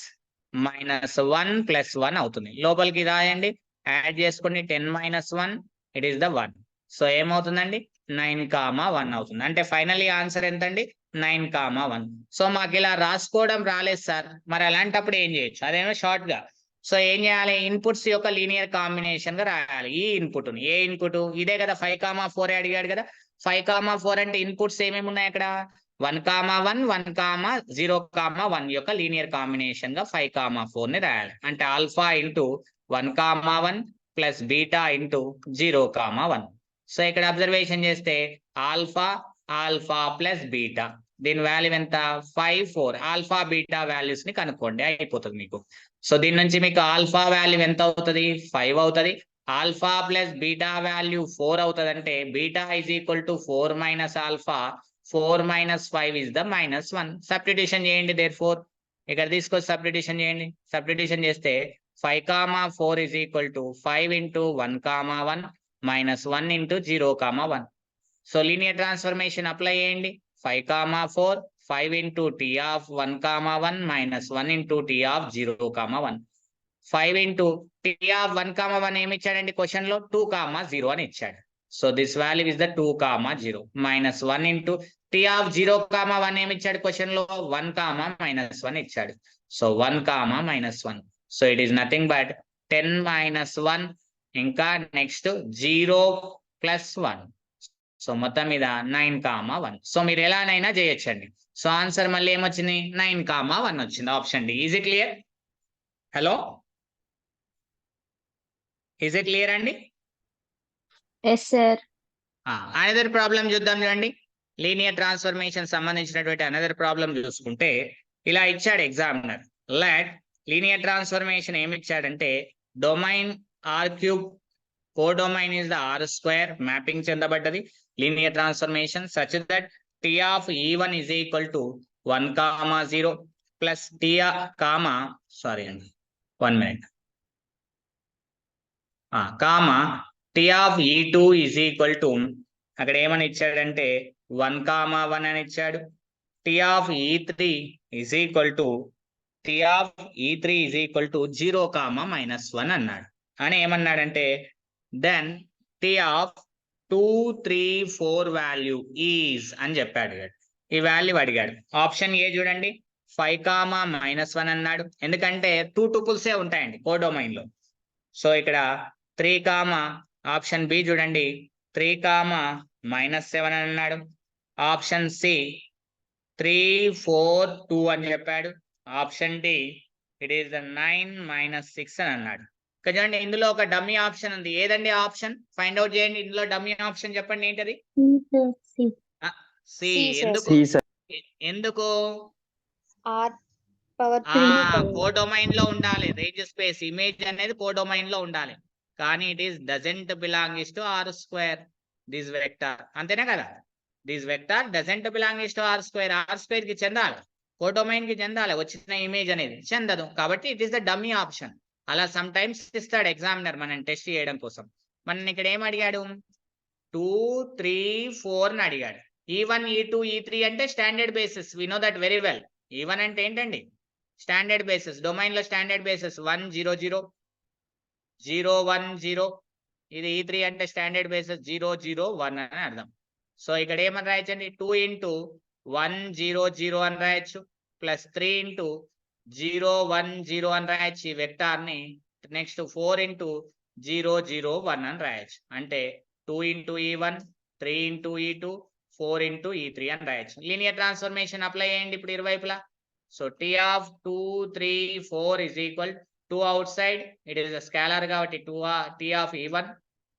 -1 ప్లస్ 1 అవుతుంది. లోపలికి రాయండి, యాడ్ చేసుకోండి. 10 - 1 ఇట్ ఈస్ ద 1. సో ఏమవుతుందండి, 9,1 అవుతుంది. అంటే ఫైనల్లీ ఆన్సర్ ఎంతండి, 9,1. సో మాకు ఇలా రాసుకోవడం రాలేదు సార్, మరి అలాంటప్పుడు ఏం చేయొచ్చు, అదేమో షార్ట్ గా. సో ఏం చేయాలి, ఇన్పుట్స్ యొక్క లీనియర్ కాంబినేషన్ గా రాయాలి. ఈ ఇన్పుట్ ఏ ఇన్పుట్ ఇదే కదా, 5,4 అడిగాడు కదా. 5,4 అంటే ఇన్పుట్స్ ఏమేమి ఉన్నాయి అక్కడ, 1,1 1,0,1 యొక్క లీనియర్ కాంబినేషన్ గా 5,4 ని రాయాలి. అంటే alpha into 1,1 plus beta into 0,1. So ఇక్కడ అబ్జర్వేషన్ చేస్తే ఆల్ఫా ప్లస్ బీటా, దీని వాల్యూ ఎంత, 5 4. ఆల్ఫా బీటా వాల్యూస్ ని కనుక్కోండి, అయిపోతుంది మీకు. సో దీని నుంచి మీకు ఆల్ఫా వాల్యూ ఎంత అవుతుంది, 5 అవుతుంది. ఆల్ఫా ప్లస్ బీటా వాల్యూ 4 అవుతుంది. అంటే beta is equal to 4 minus alpha, 4 - 5 is the -1. Substitution చేయండి. దేర్ఫోర్ ఇక్కడ తీసుకొచ్చి సబ్స్టిట్యూషన్ చేయండి. సబ్స్టిట్యూషన్ చేస్తే 5,4 is equal to 5 into 1,1 -1 into 0,1. So linear transformation apply చేయండి. 5,4 5 into T of 1,1 -1 into T of 0,1. 5 into T of 1,1 ఏమి ఇచ్చాడండి క్వశ్చన్ లో, 2,0 అని ఇచ్చాడు. So this value is the 2,0 -1 into T of 0,1 ఏమి ఇచ్చాడు క్వశ్చన్ లో, 1,-1 ఇచ్చాడు. So 1,-1. So it is nothing but 10 - 1 ఇంకా నెక్స్ట్ 0 + 1. సో మొత్తం మీద 9,1. సో మీరు ఎలానైనా చేయొచ్చండి. సో ఆన్సర్ మళ్ళీ ఏమొచ్చింది, 9,1 వచ్చింది. Option D. Is it clear? Hello, is it clear అండి? Yes sir. అనదర్ ప్రాబ్లం చూద్దాం చూడండి. లీనియర్ ట్రాన్స్ఫర్మేషన్ సంబంధించినటువంటి అనదర్ ప్రాబ్లం చూసుకుంటే ఇలా ఇచ్చాడు ఎగ్జామినర్. లెట్ లీనియర్ ట్రాన్స్ఫర్మేషన్ ఏమి ఇచ్చాడంటే, domain R3, codomain is the R² mapping చెందబడ్డది. Linear transformation such that T of E1 is equal to 1,0 plus T of E2 is equal to, అక్కడ ఏమని ఇచ్చాడంటే 1,1 అని ఇచ్చాడు. T of E3 is equal to 0,-1 అన్నాడు. అని ఏమన్నాడంటే then T of 2 3 4 value is అని చెప్పాడు. ఈ వాల్యూ అడిగాడు. ఆప్షన్ ఏ చూడండి, 5,-1 అన్నాడు. ఎందుకంటే 2 టూపుల్సే ఉంటాయండి కోడొమైన్ లో. సో ఇక్కడ 3, ఆప్షన్ బి చూడండి 3,-7 అని అన్నాడు. ఆప్షన్ సి 3 4 2 అని చెప్పాడు. Option D it is the 9 - 6 అని అన్నాడు. చూడండి ఇందులో ఒక డమ్మీ ఆప్షన్ ఉంది. ఏదండి ఆప్షన్, ఫైండ్ అవుట్ చేయండి. ఇందులో డమ్మీ ఆప్షన్ చెప్పండి ఏంటది? సి. ఎందుకు కోడొమైన్ లో ఉండాలి. రేంజ్ స్పేస్ ఇమేజ్ అనేది కోడొమైన్ లో ఉండాలి. కానీ it is doesn't belongs to R². This vector, అంతేనా కదా, this vector doesn't belongs to R². R² కి చెందాలి, కోడొమైన్ కి చెందాలి. వచ్చిన ఇమేజ్ అనేది చెందదు. కాబట్టి it is the dummy option. అలా సమ్ టైమ్స్ ఇస్తాడు ఎగ్జామినర్ మనం టెస్ట్ చేయడం కోసం. మనం ఇక్కడ ఏం అడిగాడు, 2 3 4 అని అడిగాడు. E1 E2 E3 అంటే standard basis, we know that very well. E1 అంటే ఏంటండి, స్టాండర్డ్ బేసిస్. డొమైన్ లో స్టాండర్డ్ బేసిస్ 1 0 0 0 1 0. ఇది E3 అంటే స్టాండర్డ్ బేసిస్ 0 0 1 అని అర్థం. సో ఇక్కడ ఏమని రాయొచ్చండి 2 ఇంటూ 1 0 0 అని రాయొచ్చు ప్లస్ 3 ఇంటూ 0 1 0 అని రాయొచ్చు ఈ వెక్టార్ని. నెక్స్ట్ 4 ఇంటూ 0 0 1 అని రాయొచ్చు. అంటే 2 into E1 3 into E2 4 into E3 అని రాయొచ్చు. లీనియర్ ట్రాన్స్ఫర్మేషన్ అప్లై చేయండి ఇప్పుడు ఇరువైపులా. So T of 2 3 4 is equal 2 outside, it is a scalar కాబట్టి 2 T of E1,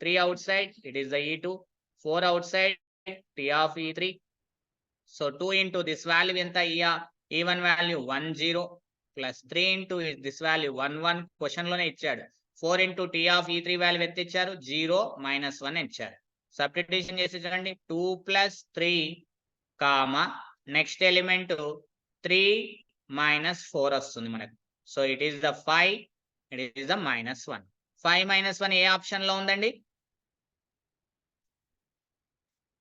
3 outside, it is the E2, 4 outside, T of E3. So 2 into this value ఎంత E1 value 1 0 plus 3 into this value 1 1 question లోనే ఇచ్చాడు. 4 into T of E3 value ఎంత ఇచ్చారు 0 - 1 ఇచ్చారు. Substitution చేసి చూడండి 2 + 3 comma next element 3 - 4 వస్తుంది మనకు. So it is the 5, it is the -1. 5 - 1 A option లో ఉందండి?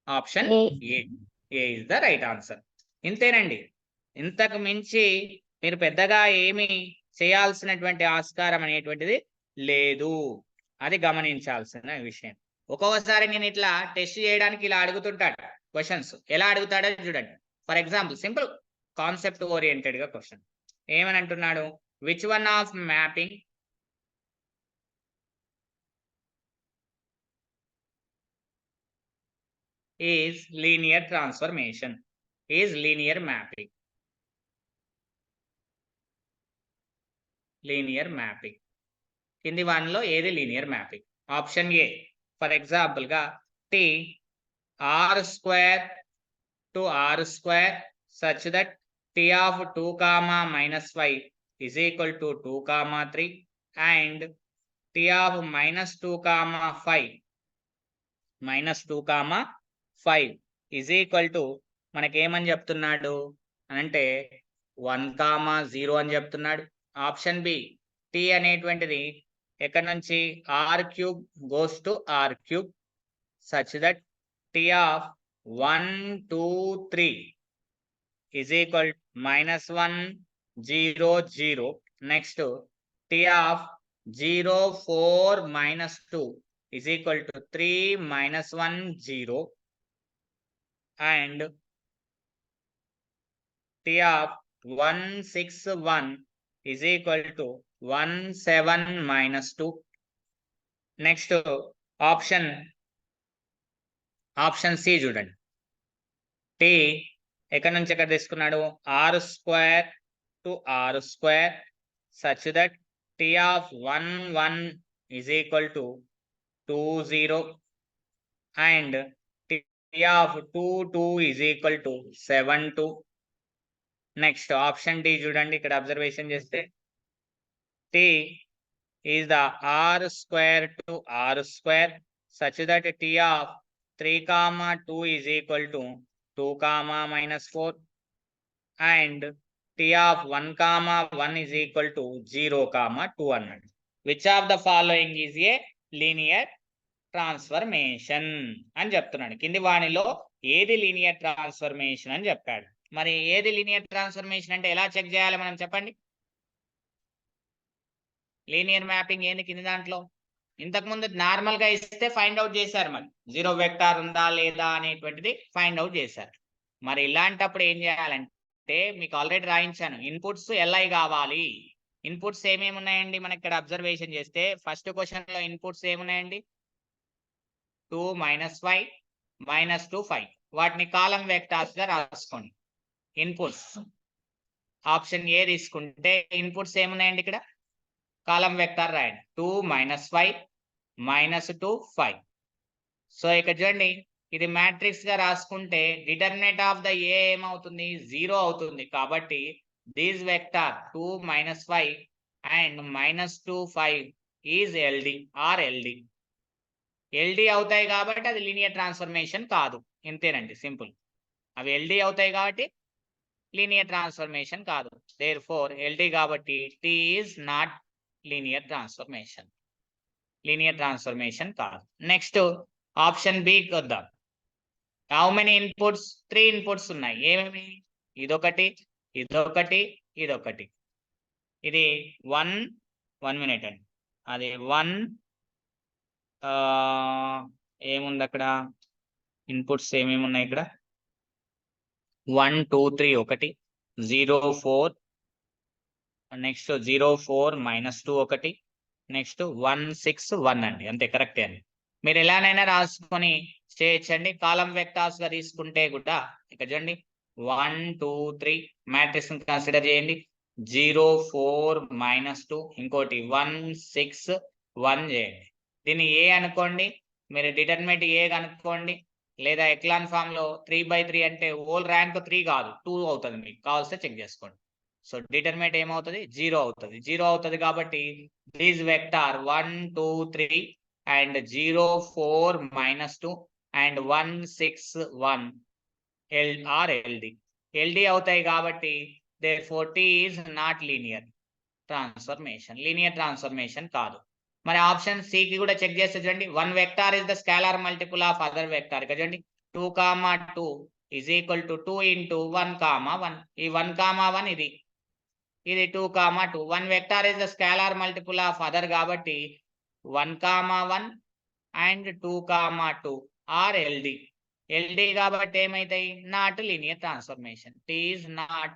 Option A is the right answer. ఇంతేనండి. ఇంతకు మించి మీరు పెద్దగా ఏమి చేయాల్సినటువంటి ఆస్కారం అనేటువంటిది లేదు. అది గమనించాల్సిన విషయం. ఒక్కొక్కసారి నేను ఇట్లా టెస్ట్ చేయడానికి ఇలా అడుగుతుంటాడు క్వశ్చన్స్. ఎలా అడుగుతాడో చూడండి. For example simple concept oriented గా క్వశ్చన్ ఏమని అంటున్నాడు, which one of mapping is linear transformation, is linear mapping. Linear mapping కింది వానిలో ఏది linear mapping? Option A for example గా tea r² to r² such that T of 2, -5 is equal to 2, 3 and T of -2, 5 is equal to మనకేమని చెప్తున్నాడు అంటే 1, 0 అని చెప్తున్నాడు. Option B tea అనేటువంటిది ఎక్కడి నుంచి r³ goes to r³ such that T of 1 2 3 is equal -1 0 0. Next T of 0 4 -2 is equal to 3 -1 0 and T of 1 6 1 is equal to 1 7 -2. Next option C చూడండి. Tea ఎక్కడి నుంచి ఎక్కడ తీసుకున్నాడు r² to r² such that T of 1 1 is equal to 2 0 and T of 2 2 is equal to 7 2. Next option D చూడండి. ఇక్కడ observation చేస్తే T is the r² to r² such that T of 3, 2 is equal to 2, -4 and T of 1, 1 is equal to 0, 2 అన్నాడు. Which of the following is a linear transformation అని చెప్తున్నాడు. కింది వాణిలో ఏది linear transformation అని చెప్పాడు. మరి ఏది లీనియర్ ట్రాన్స్ఫర్మేషన్ అంటే ఎలా చెక్ చేయాలి మనం చెప్పండి. లీనియర్ మ్యాపింగ్ ఏంది కింది దాంట్లో? ఇంతకుముందు నార్మల్ గా ఇస్తే ఫైండ్ అవుట్ చేశారు, మరి జీరో వెక్టార్ ఉందా లేదా అనేటువంటిది ఫైండ్ అవుట్ చేశారు. మరి ఇలాంటప్పుడు ఏం చేయాలంటే మీకు ఆల్రెడీ రాయించాను, ఇన్పుట్స్ LI కావాలి. ఇన్పుట్స్ ఏమేమి ఉన్నాయండి మనకి ఇక్కడ అబ్జర్వేషన్ చేస్తే ఫస్ట్ క్వశ్చన్ లో ఇన్పుట్స్ ఏమున్నాయండి 2 -5 -2 5. వాటిని కాలం వెక్టార్స్ గా రాసుకోండి. ఇన్పుట్స్ ఆప్షన్ ఏ తీసుకుంటే ఇన్పుట్స్ ఏమున్నాయండి ఇక్కడ కాలం వెక్టార్ రాయండి 2 -5 -2 5. సో ఇక్కడ చూడండి ఇది మ్యాట్రిక్స్ గా రాసుకుంటే డిటర్మినెంట్ ఆఫ్ ద ఏ ఏమవుతుంది 0 అవుతుంది. కాబట్టి these vector 2 -5 and -2 5 is LD or LD. LD అవుతాయి కాబట్టి అది లీనియర్ ట్రాన్స్ఫర్మేషన్ కాదు. ఇంతేనండి సింపుల్. అవి LD అవుతాయి కాబట్టి లీనియర్ ట్రాన్స్ఫర్మేషన్ కాదు. దేర్ఫోర్ LD కాబట్టి T is not linear transformation. Linear transformation కాదు. నెక్స్ట్ ఆప్షన్ బికి వద్దాం. హౌ మెనీ ఇన్పుట్స్ 3 ఇన్పుట్స్ ఉన్నాయి. ఏమేమి? ఇదొకటి ఇదొకటి ఇదొకటి. ఇది 1 మినిట్ అండి. అది 1 ఏముంది అక్కడ ఇన్పుట్స్ ఏమేమి ఉన్నాయి ఇక్కడ 1 2 3 ఒకటి 0 4 నెక్స్ట్ 0 4 -2 ఒకటి నెక్స్ట్ 1 6 1 అండి అంతే కరెక్టే అండి మీరు ఎలానైనా రాసుకొని చేయొచ్చండి కాలం వెక్టార్స్ గా తీసుకుంటే కూడా ఇక్కడ చూడండి 1 2 3 మ్యాట్రిక్స్ కన్సిడర్ చేయండి 0 4 -2 ఇంకోటి 1 6 1 చేయండి దీన్ని ఏ అనుకోండి మీరు డిటర్మినెంట్ ఏ కనుక్కోండి లేదా ఎక్లాన్ ఫామ్ లో 3/3 అంటే హోల్ ర్యాంక్ 3 కాదు 2 అవుతుంది మీకు కావాల్స్తే చెక్ చేసుకోండి సో డిటర్మినెంట్ ఏమవుతుంది 0 అవుతుంది 0 అవుతుంది కాబట్టి this vector 1 2 3 and 0 4 -2 and 1 6 1 are LD అవుతాయి కాబట్టి therefore T is not linear transformation కాదు మరి ఆప్షన్ సి కి కూడా చెక్ చేస్తే చూడండి 1 vector is the scalar multiple of other vector ఇక్కడ చూడండి 2, 2 is equal to 2 into 1, 1 ఈ 1, 1 ఇది 2, 2 1 vector is the scalar multiple of other కాబట్టి 1, 1 అండ్ 2, 2 ఆర్ LD కాబట్టి ఏమైతాయి not linear transformation T is not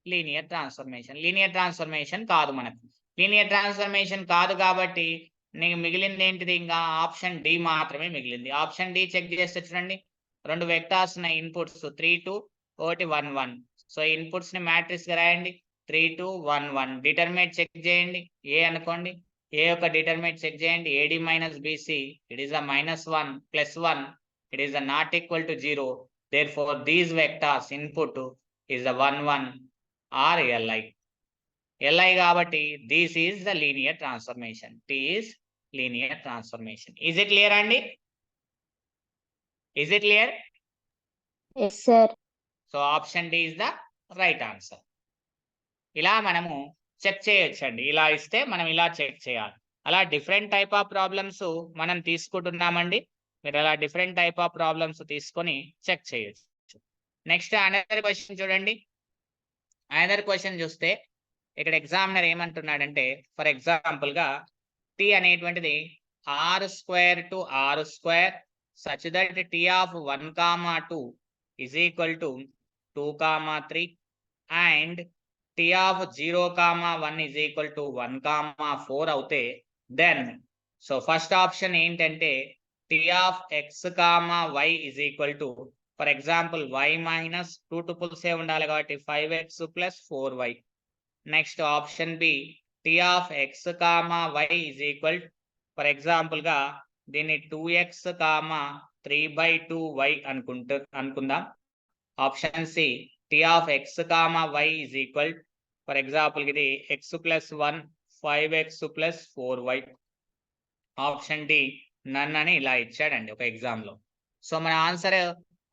linear transformation కాదు మనకు లీనియర్ ట్రాన్స్ఫర్మేషన్ కాదు కాబట్టి నీకు మిగిలింది ఏంటిది ఇంకా ఆప్షన్ డి మాత్రమే మిగిలింది ఆప్షన్ డి చెక్ చేస్తే చూడండి రెండు వెక్టార్స్ ఉన్నాయి ఇన్పుట్స్ 3 2 ఒకటి 1 1 సో ఇన్పుట్స్ ని మ్యాట్రిక్స్ గా రాయండి 3 2 1 1 డిటర్మినెంట్ చెక్ చేయండి ఏ అనుకోండి ఏ యొక్క డిటర్మినెంట్ చెక్ చేయండి AD - BC it is a -1 +1 it is a not equal to 0 therefore these vectors input is a 1 1 or Li కాబట్టి this is the linear transformation T is linear transformation is it clear అండి is it clear yes sir so option D is the right answer ఇలా మనము check చేయొచ్చండి ఇలా ఇస్తే మనం ఇలా check చేయాలి అలా డిఫరెంట్ టైప్ ఆఫ్ ప్రాబ్లమ్స్ మనం తీసుకుంటున్నామండి మీరు అలా డిఫరెంట్ టైప్ ఆఫ్ ప్రాబ్లమ్స్ తీసుకొని చెక్ చేయొచ్చు నెక్స్ట్ అనదర్ క్వశ్చన్ చూడండి అనదర్ క్వశ్చన్ చూస్తే ఇక్కడ ఎగ్జామినర్ ఏమంటున్నాడంటే ఫర్ ఎగ్జాంపుల్ గా T అనేటువంటిది R² to R² such that T of 1, 2 is equal to 2, 3 and T of 0, 1 is equal to 1, 4 అవుతే then సో ఫస్ట్ ఆప్షన్ ఏంటంటే T of x, y is equal to for example y - 2 టూపుల్సే ఉండాలి కాబట్టి 5x + 4y next option B T of x, y is equal for example గా దీన్ని 2x, 3/2y అనుకుందాం option C T of x, y is equal for example ఇది x + 1 5x + 4y option D none అని ఇలా ఇచ్చాడండి ఒక exam లో so మన ఆన్సర్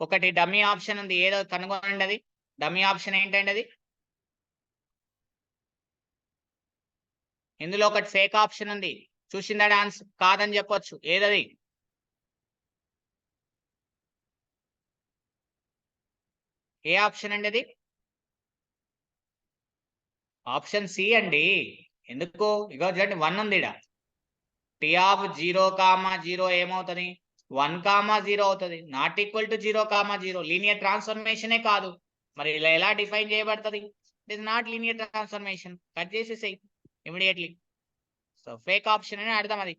ఒకటి డమ్మీ ఆప్షన్ ఉంది ఏదో కనుగొనండి అది డమ్మీ ఆప్షన్ ఏంటండి అది ఇందులో ఒకటి ఫేక్ ఆప్షన్ ఉంది చూసిందా ఆన్సర్ కాదని చెప్పొచ్చు ఏదది ఏ ఆప్షన్ అండి అది ఆప్షన్ సి అండి ఎందుకు ఇగో చూడండి 1 ఉంది ఇక్కడ T of 0, 0 ఏమవుతుంది 1, 0 అవుతుంది నాట్ ఈక్వల్ టు 0, 0 లీనియర్ ట్రాన్స్ఫర్మేషనే కాదు మరి ఇలా ఎలా డిఫైన్ చేయబడుతుంది it is not linear transformation cut చేసేసాయి ఇమిడియట్లీ సో ఫేక్ ఆప్షన్ అని అర్థం అది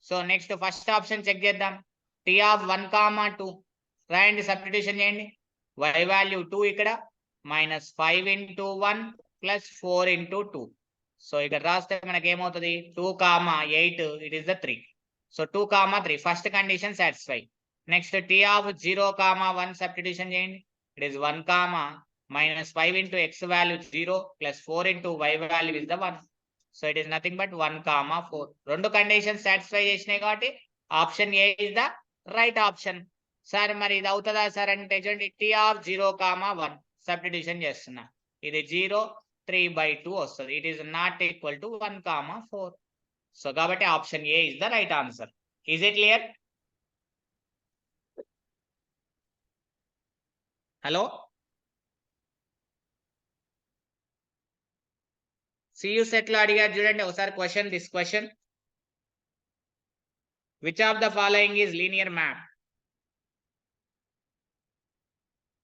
so next first option check చేద్దాం T of 1, 2 రాయండి సబ్స్టిట్యూషన్ చేయండి y వాల్యూ 2 ఇక్కడ -5 into 1 + 4 into 2 సో ఇక్కడ రాస్తే మనకి ఏమవుతుంది 2, 8 it is the 3 so 2, 3 first condition satisfy next T of 0, 1 substitution చేయండి it is 1, -5 into x value 0 + 4 into y value is the 1 so it is nothing but 1, 4 రెండు conditions satisfy చేసినాయి కాబట్టి option A is the right option sir మరి ఇది అవుతుందా sir అంటే చూడండి T of 0, 1 substitution చేస్తున్నా ఇది 0 3/2 వస్తుంది it is not equal to 1, 4 so కాబట్టి option A is the right answer is it clear hello సియు సెట్ లో అడిగారు చూడండి ఒకసారి question this question which of the following is linear map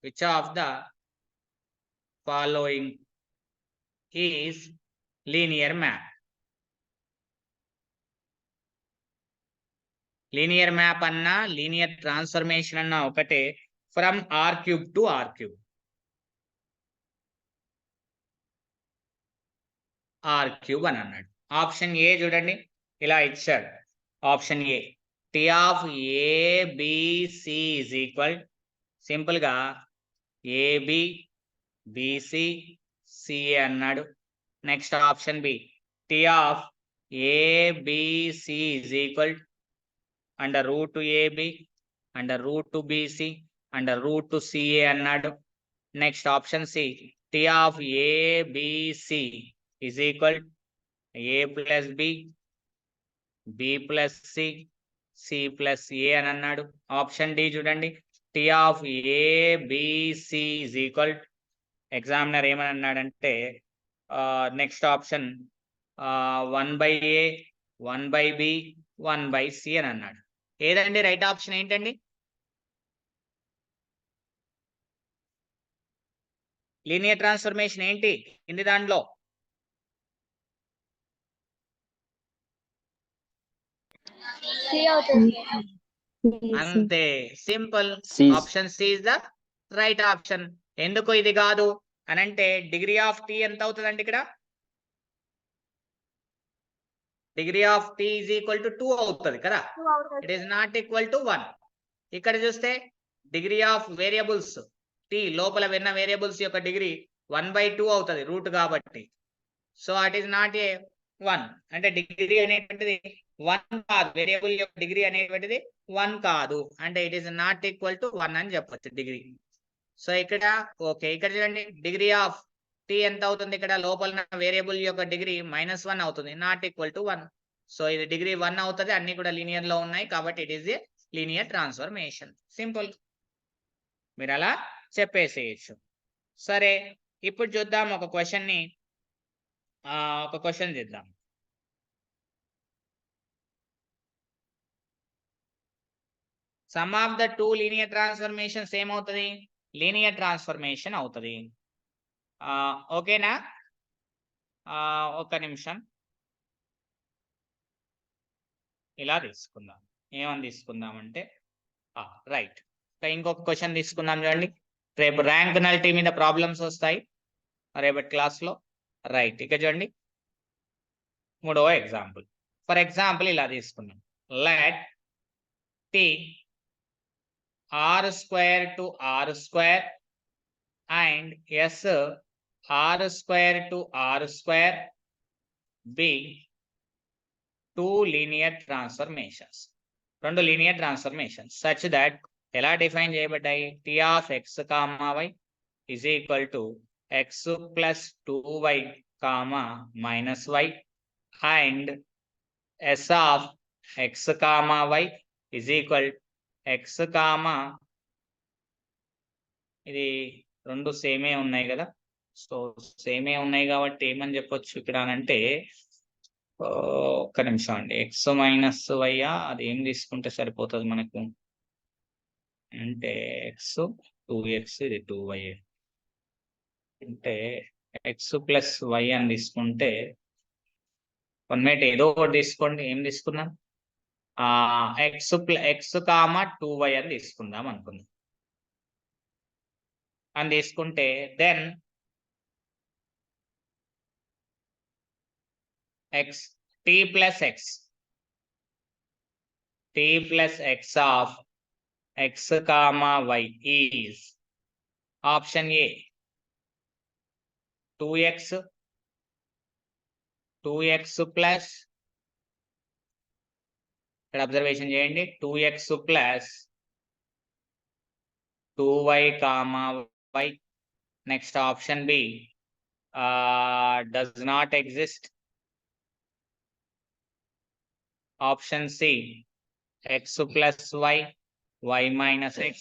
which of the following is linear map? Linear map అన్నా linear transformation అన్నా ఒకటే. From R³ to R³. R³ అని అన్నాడు. ఆప్షన్ ఏ చూడండి, ఇలా ఇచ్చాడు. Option A T of ABC is equal, సింపుల్గా AB BC CA అన్నాడు. Next option B T of ABC is equal under root two AB under root two BC under root two CA అన్నాడు. Next option C T of ABC is equal A plus B B plus C C plus A అని అన్నాడు. Option D చూడండి, T of ABC is equal, examiner ఏమని అన్నాడంటే next option 1/a 1/b 1/c అని అన్నాడు. ఏదండి right option ఏంటండి? Linear transformation ఏంటి కింది దాంట్లో? అంతే, simple. Option C is the right option. ఎందుకు ఇది కాదు అని అంటే డిగ్రీ ఆఫ్ టీ ఎంత అవుతుందండి ఇక్కడ? Degree of T is equal to 2 అవుతుంది కదా. It is not equal to 1. ఇక్కడ చూస్తే డిగ్రీ ఆఫ్ వేరియబుల్స్ టీ లోపల విన్న వేరియబుల్స్ యొక్క డిగ్రీ 1/2 అవుతుంది రూట్ కాబట్టి. So it is not a 1. అంటే డిగ్రీ అనేటువంటిది 1 కాదు, వేరియబుల్ యొక్క డిగ్రీ అనేటువంటిది 1 కాదు. అంటే it is not equal to 1 అని చెప్పొచ్చు డిగ్రీ. సో ఇక్కడ ఓకే, ఇక్కడ చూడండి డిగ్రీ ఆఫ్ టీ ఎంత అవుతుంది? ఇక్కడ లోపల వేరియబుల్ యొక్క డిగ్రీ -1 అవుతుంది, నాట్ ఈక్వల్ టు 1. సో ఇది డిగ్రీ 1 అవుతుంది, అన్ని కూడా లీనియర్ లో ఉన్నాయి కాబట్టి it is a linear transformation. Simple, మీరు అలా చెప్పేసేయచ్చు. సరే, ఇప్పుడు చూద్దాం ఒక క్వశ్చన్ చేద్దాం. Some of the two linear transformations ఏమవుతుంది? లీనియర్ ట్రాన్స్ఫర్మేషన్ అవుతుంది. ఓకేనా? ఒక్క నిమిషం, ఇలా తీసుకుందాం. ఏమని తీసుకుందామంటే రైట్, ఇంకొక క్వశ్చన్ తీసుకుందాం. చూడండి, రేపు ర్యాంక్ నల్టీ మీద ప్రాబ్లమ్స్ వస్తాయి రేపటి క్లాస్లో. రైట్, ఇక చూడండి మూడవ ఎగ్జాంపుల్. ఫర్ ఎగ్జాంపుల్ ఇలా తీసుకున్నాం. Let T r² to r² and s r² to r² be two linear transformations. రెండు లీనియర్ ట్రాన్స్ఫర్మేషన్ సచ్ దట్ ఎలా డిఫైన్ చేయబడ్డాయి? T of x, y is equal to x plus 2y, -y and s of x, y is equal x, ఇది రెండు సేమే ఉన్నాయి కదా. So సేమే ఉన్నాయి కాబట్టి ఏమని చెప్పొచ్చు ఇక్కడ అంటే, ఒక్క నిమిషం అండి, x - y అది ఏం తీసుకుంటే సరిపోతుంది మనకు అంటే x 2x ఇది 2y అంటే x plus y అని తీసుకుంటే వన్ మినిట్ ఏదో ఒకటి తీసుకోండి. ఏం తీసుకుందాం? x 2y అని తీసుకుందాం అనుకుందాం. అని తీసుకుంటే then x t plus x of x, y is option A 2x plus, ఇక్కడ అబ్జర్వేషన్ చేయండి, 2x plus 2y, y. Next option B does not exist. Option C x plus y, y minus x.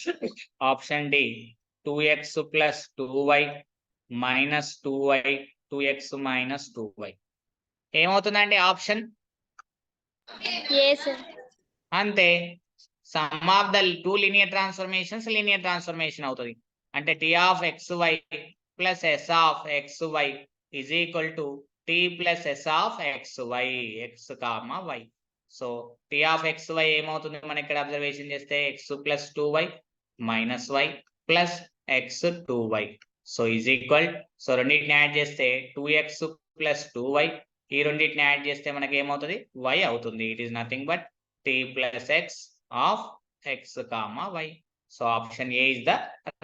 Option D 2x plus 2y minus 2y, 2x minus 2y. ఏమవుతుందండి ఆప్షన్? అంతే, sum of the two linear transformations linear transformation అవుతుంది. అంటే T of X y plus S of X y is equal to T plus S of X y x comma y. So T of X y ఏమవుతుంది మనం ఇక్కడ observation చేస్తే x plus 2y minus y plus x 2y. So is equal, so రెండింటిని add చేస్తే 2x plus 2y, ఈ రెండింటిని add చేస్తే మనకి ఏమవుతుంది y అవుతుంది. It is nothing but T plus x of x comma y. So option A is the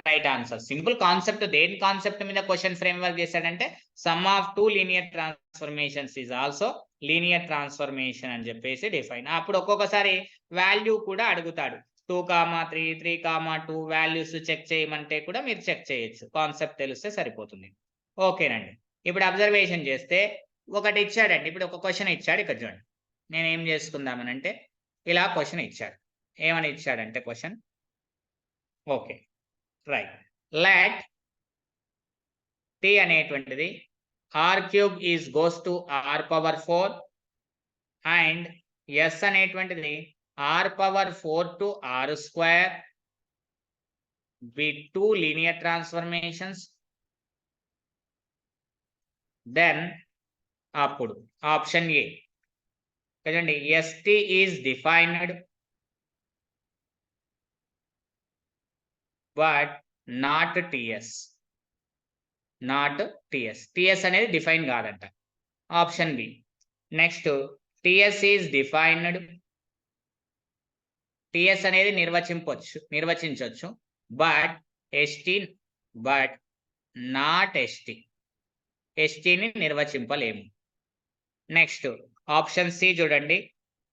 right answer. Simple concept. దేని concept మీద క్వశ్చన్ ఫ్రేమ్ వర్క్ చేశాడంటే sum of two linear transformations is also linear transformation అని చెప్పేసి define. అప్పుడు ఒక్కొక్కసారి value కూడా అడుగుతాడు. 2,3, 3,2 values check చేయమంటే కూడా మీరు చెక్ చేయొచ్చు. కాన్సెప్ట్ తెలిస్తే సరిపోతుంది. ఓకేనండి. ఇప్పుడు అబ్జర్వేషన్ చేస్తే ఒకటి ఇచ్చాడండి. ఇప్పుడు ఒక క్వశ్చన్ ఇచ్చాడు. ఇక్కడ చూడండి, నేను ఏం చేసుకుందామనంటే ఇలా క్వశ్చన్ ఇచ్చాడు. ఏమని ఇచ్చాడంటే question, okay right, let T అనేటువంటిది r³ is goes to r⁴ and s అనేటువంటిది r⁴ to r² with two linear transformations, then అప్పుడు ఆప్షన్ ఏ కదండి, st is defined but not ts, not ts, ts అనేది define కాదంట. Option B. Next ts is defined, ts అనేది నిర్వచించవచ్చు but not ని నిర్వచింపలేము. Next option C చూడండి,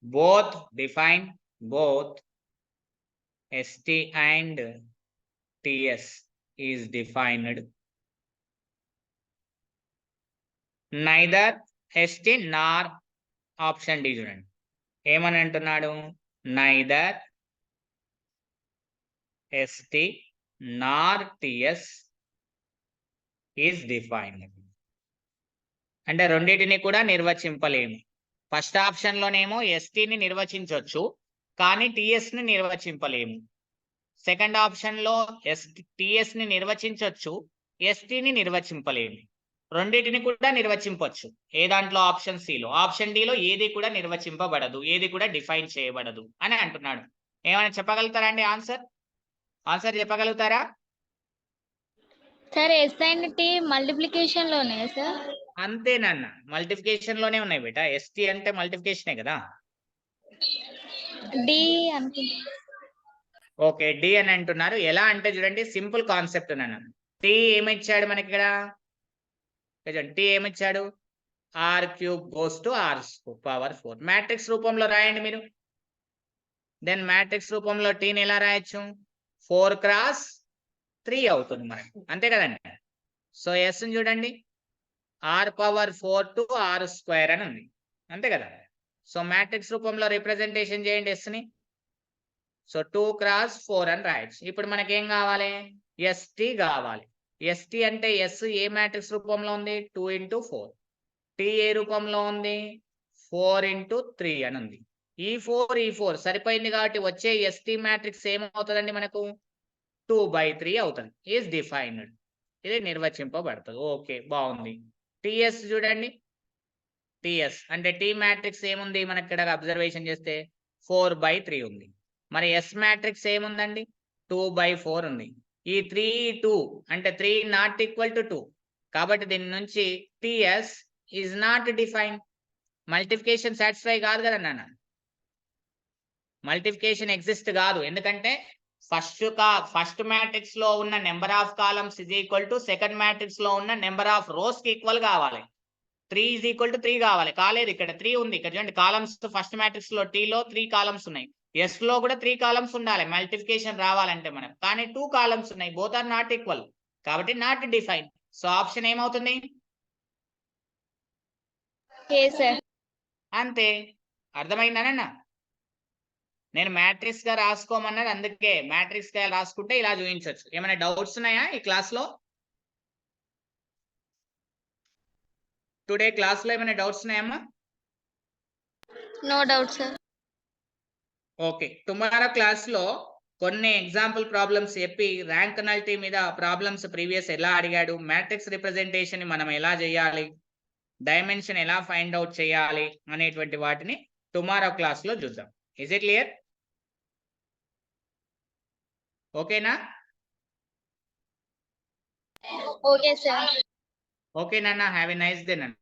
both define, both st and ts is defined, neither st nor. Option D చూడండి, ఏమని అంటున్నాడు, neither st nor ts is defined. అంటే రెండింటిని కూడా నిర్వచింపలేము. ఫస్ట్ ఆప్షన్ లోనేమో st ని నిర్వచించవచ్చు కానీ ts ని నిర్వచింపలేము. సెకండ్ ఆప్షన్ లో ts ని నిర్వచించవచ్చు, st ని నిర్వచింపలేము. రెండింటిని కూడా నిర్వచింపవచ్చు. ఏ దాంట్లో, ఆప్షన్ సిలో. ఆప్షన్ డిలో ఏది కూడా నిర్వచింపబడదు, ఏది కూడా డిఫైన్ చేయబడదు అని అంటున్నాడు. ఏమైనా చెప్పగలుగుతారా అండి? ఆన్సర్ చెప్పగలుగుతారా? Sir S and T multiplication లోనే సార్? అంతేనన్న, మల్టిప్లికేషన్ లోనే ఉన్నాయి బేటా. st అంటే మల్టిప్లికేషనే కదా. డి అనుకుంటా. ఓకే, డి అని అంటున్నారు. ఎలా అంటే చూడండి, సింపుల్ కాన్సెప్ట్ నాన్న. టీ ఏమిచ్చాడు మనకి ఇక్కడ, టీ ఏమిచ్చాడు, r³ goes to r⁴. Matrix రూపంలో రాయండి మీరు. దెన్ మ్యాట్రిక్స్ రూపంలో టీని ఎలా రాయొచ్చు, 4×3 అవుతుంది మనకి, అంతే కదండి. సో ఎస్ చూడండి, r⁴ to r² అని ఉంది, అంతే కదా. సో మ్యాట్రిక్స్ రూపంలో రిప్రజెంటేషన్ చేయండి ఎస్ ని. సో 2×4 అని రాయొచ్చు. ఇప్పుడు మనకి ఏం కావాలి, st కావాలి. st అంటే ఎస్ ఏ మ్యాట్రిక్స్ రూపంలో ఉంది, 2×4. టీ ఏ రూపంలో ఉంది, 4×3 అని ఉంది. ఈ 4 సరిపోయింది కాబట్టి వచ్చే st మ్యాట్రిక్స్ ఏమవుతుందండి మనకు, 2/3 అవుతుంది. ఈజ్ డిఫైన్డ్, ఇది నిర్వచింపబడుతుంది. ఓకే, బాగుంది. ts చూడండి, ts అంటే టీ మ్యాట్రిక్స్ ఏముంది మనకి ఇక్కడ అబ్జర్వేషన్ చేస్తే 4/3 ఉంది. మరి ఎస్ మ్యాట్రిక్స్ ఏముందండి, 2/4 ఉంది. ఈ 3 2 అంటే 3 నాట్ ఈక్వల్ టు 2 కాబట్టి దీని నుంచి ts is not define. Multiplication satisfy కాదు కదా నాన్న, మల్టిప్లికేషన్ ఎగ్జిస్ట్ కాదు. ఎందుకంటే ఫస్ట్ మ్యాట్రిక్స్ లో ఉన్న number of columns is equal to second matrix లో ఉన్న నెంబర్ ఆఫ్ రోస్ కి ఈక్వల్ కావాలి. 3 ఈజ్ ఈక్వల్ టు 3 కావాలి. కాలేదు, ఇక్కడ 3 ఉంది. ఇక్కడ చూడండి, కాలమ్స్ ఫస్ట్ మ్యాట్రిక్స్ లో టీలో 3 కాలమ్స్ ఉన్నాయి, ఎస్ లో కూడా 3 కాలమ్స్ ఉండాలి మల్టిప్లికేషన్ రావాలంటే మనకు. కానీ 2 కాలమ్స్ ఉన్నాయి, బోత్ ఆర్ నాట్ ఈక్వల్ కాబట్టి నాట్ డిఫైన్. సో ఆప్షన్ ఏమవుతుంది, అంతే. అర్థమైందనన్నా? నేను మ్యాట్రిక్స్ గా రాసుకోమన్నది, అందుకే మ్యాట్రిక్స్ గా రాసుకుంటే ఇలా చూపించవచ్చు. ఏమైనా డౌట్స్ ఉన్నాయా ఈ క్లాస్ లో? టుడే క్లాస్ లో ఏమైనా డౌట్స్ ఉన్నాయమ్మా? No doubt sir. Okay, tomorrow class లో కొన్ని ఎగ్జాంపుల్ ప్రాబ్లమ్స్ చెప్పి ర్యాంక్ నల్టీ మీద ప్రాబ్లమ్స్ ప్రీవియస్ ఎలా అడిగాడు, మ్యాట్రిక్స్ రిప్రజెంటేషన్ మనం ఎలా చేయాలి, డైమెన్షన్ ఎలా ఫైండ్ అవుట్ చేయాలి అనేటువంటి వాటిని టుమారో క్లాస్లో చూద్దాం. Is it clear? ఓకేనా? Okay sir. ఓకే నాన్న, హ్యావ్ ఎ నైస్ డే నాన్న.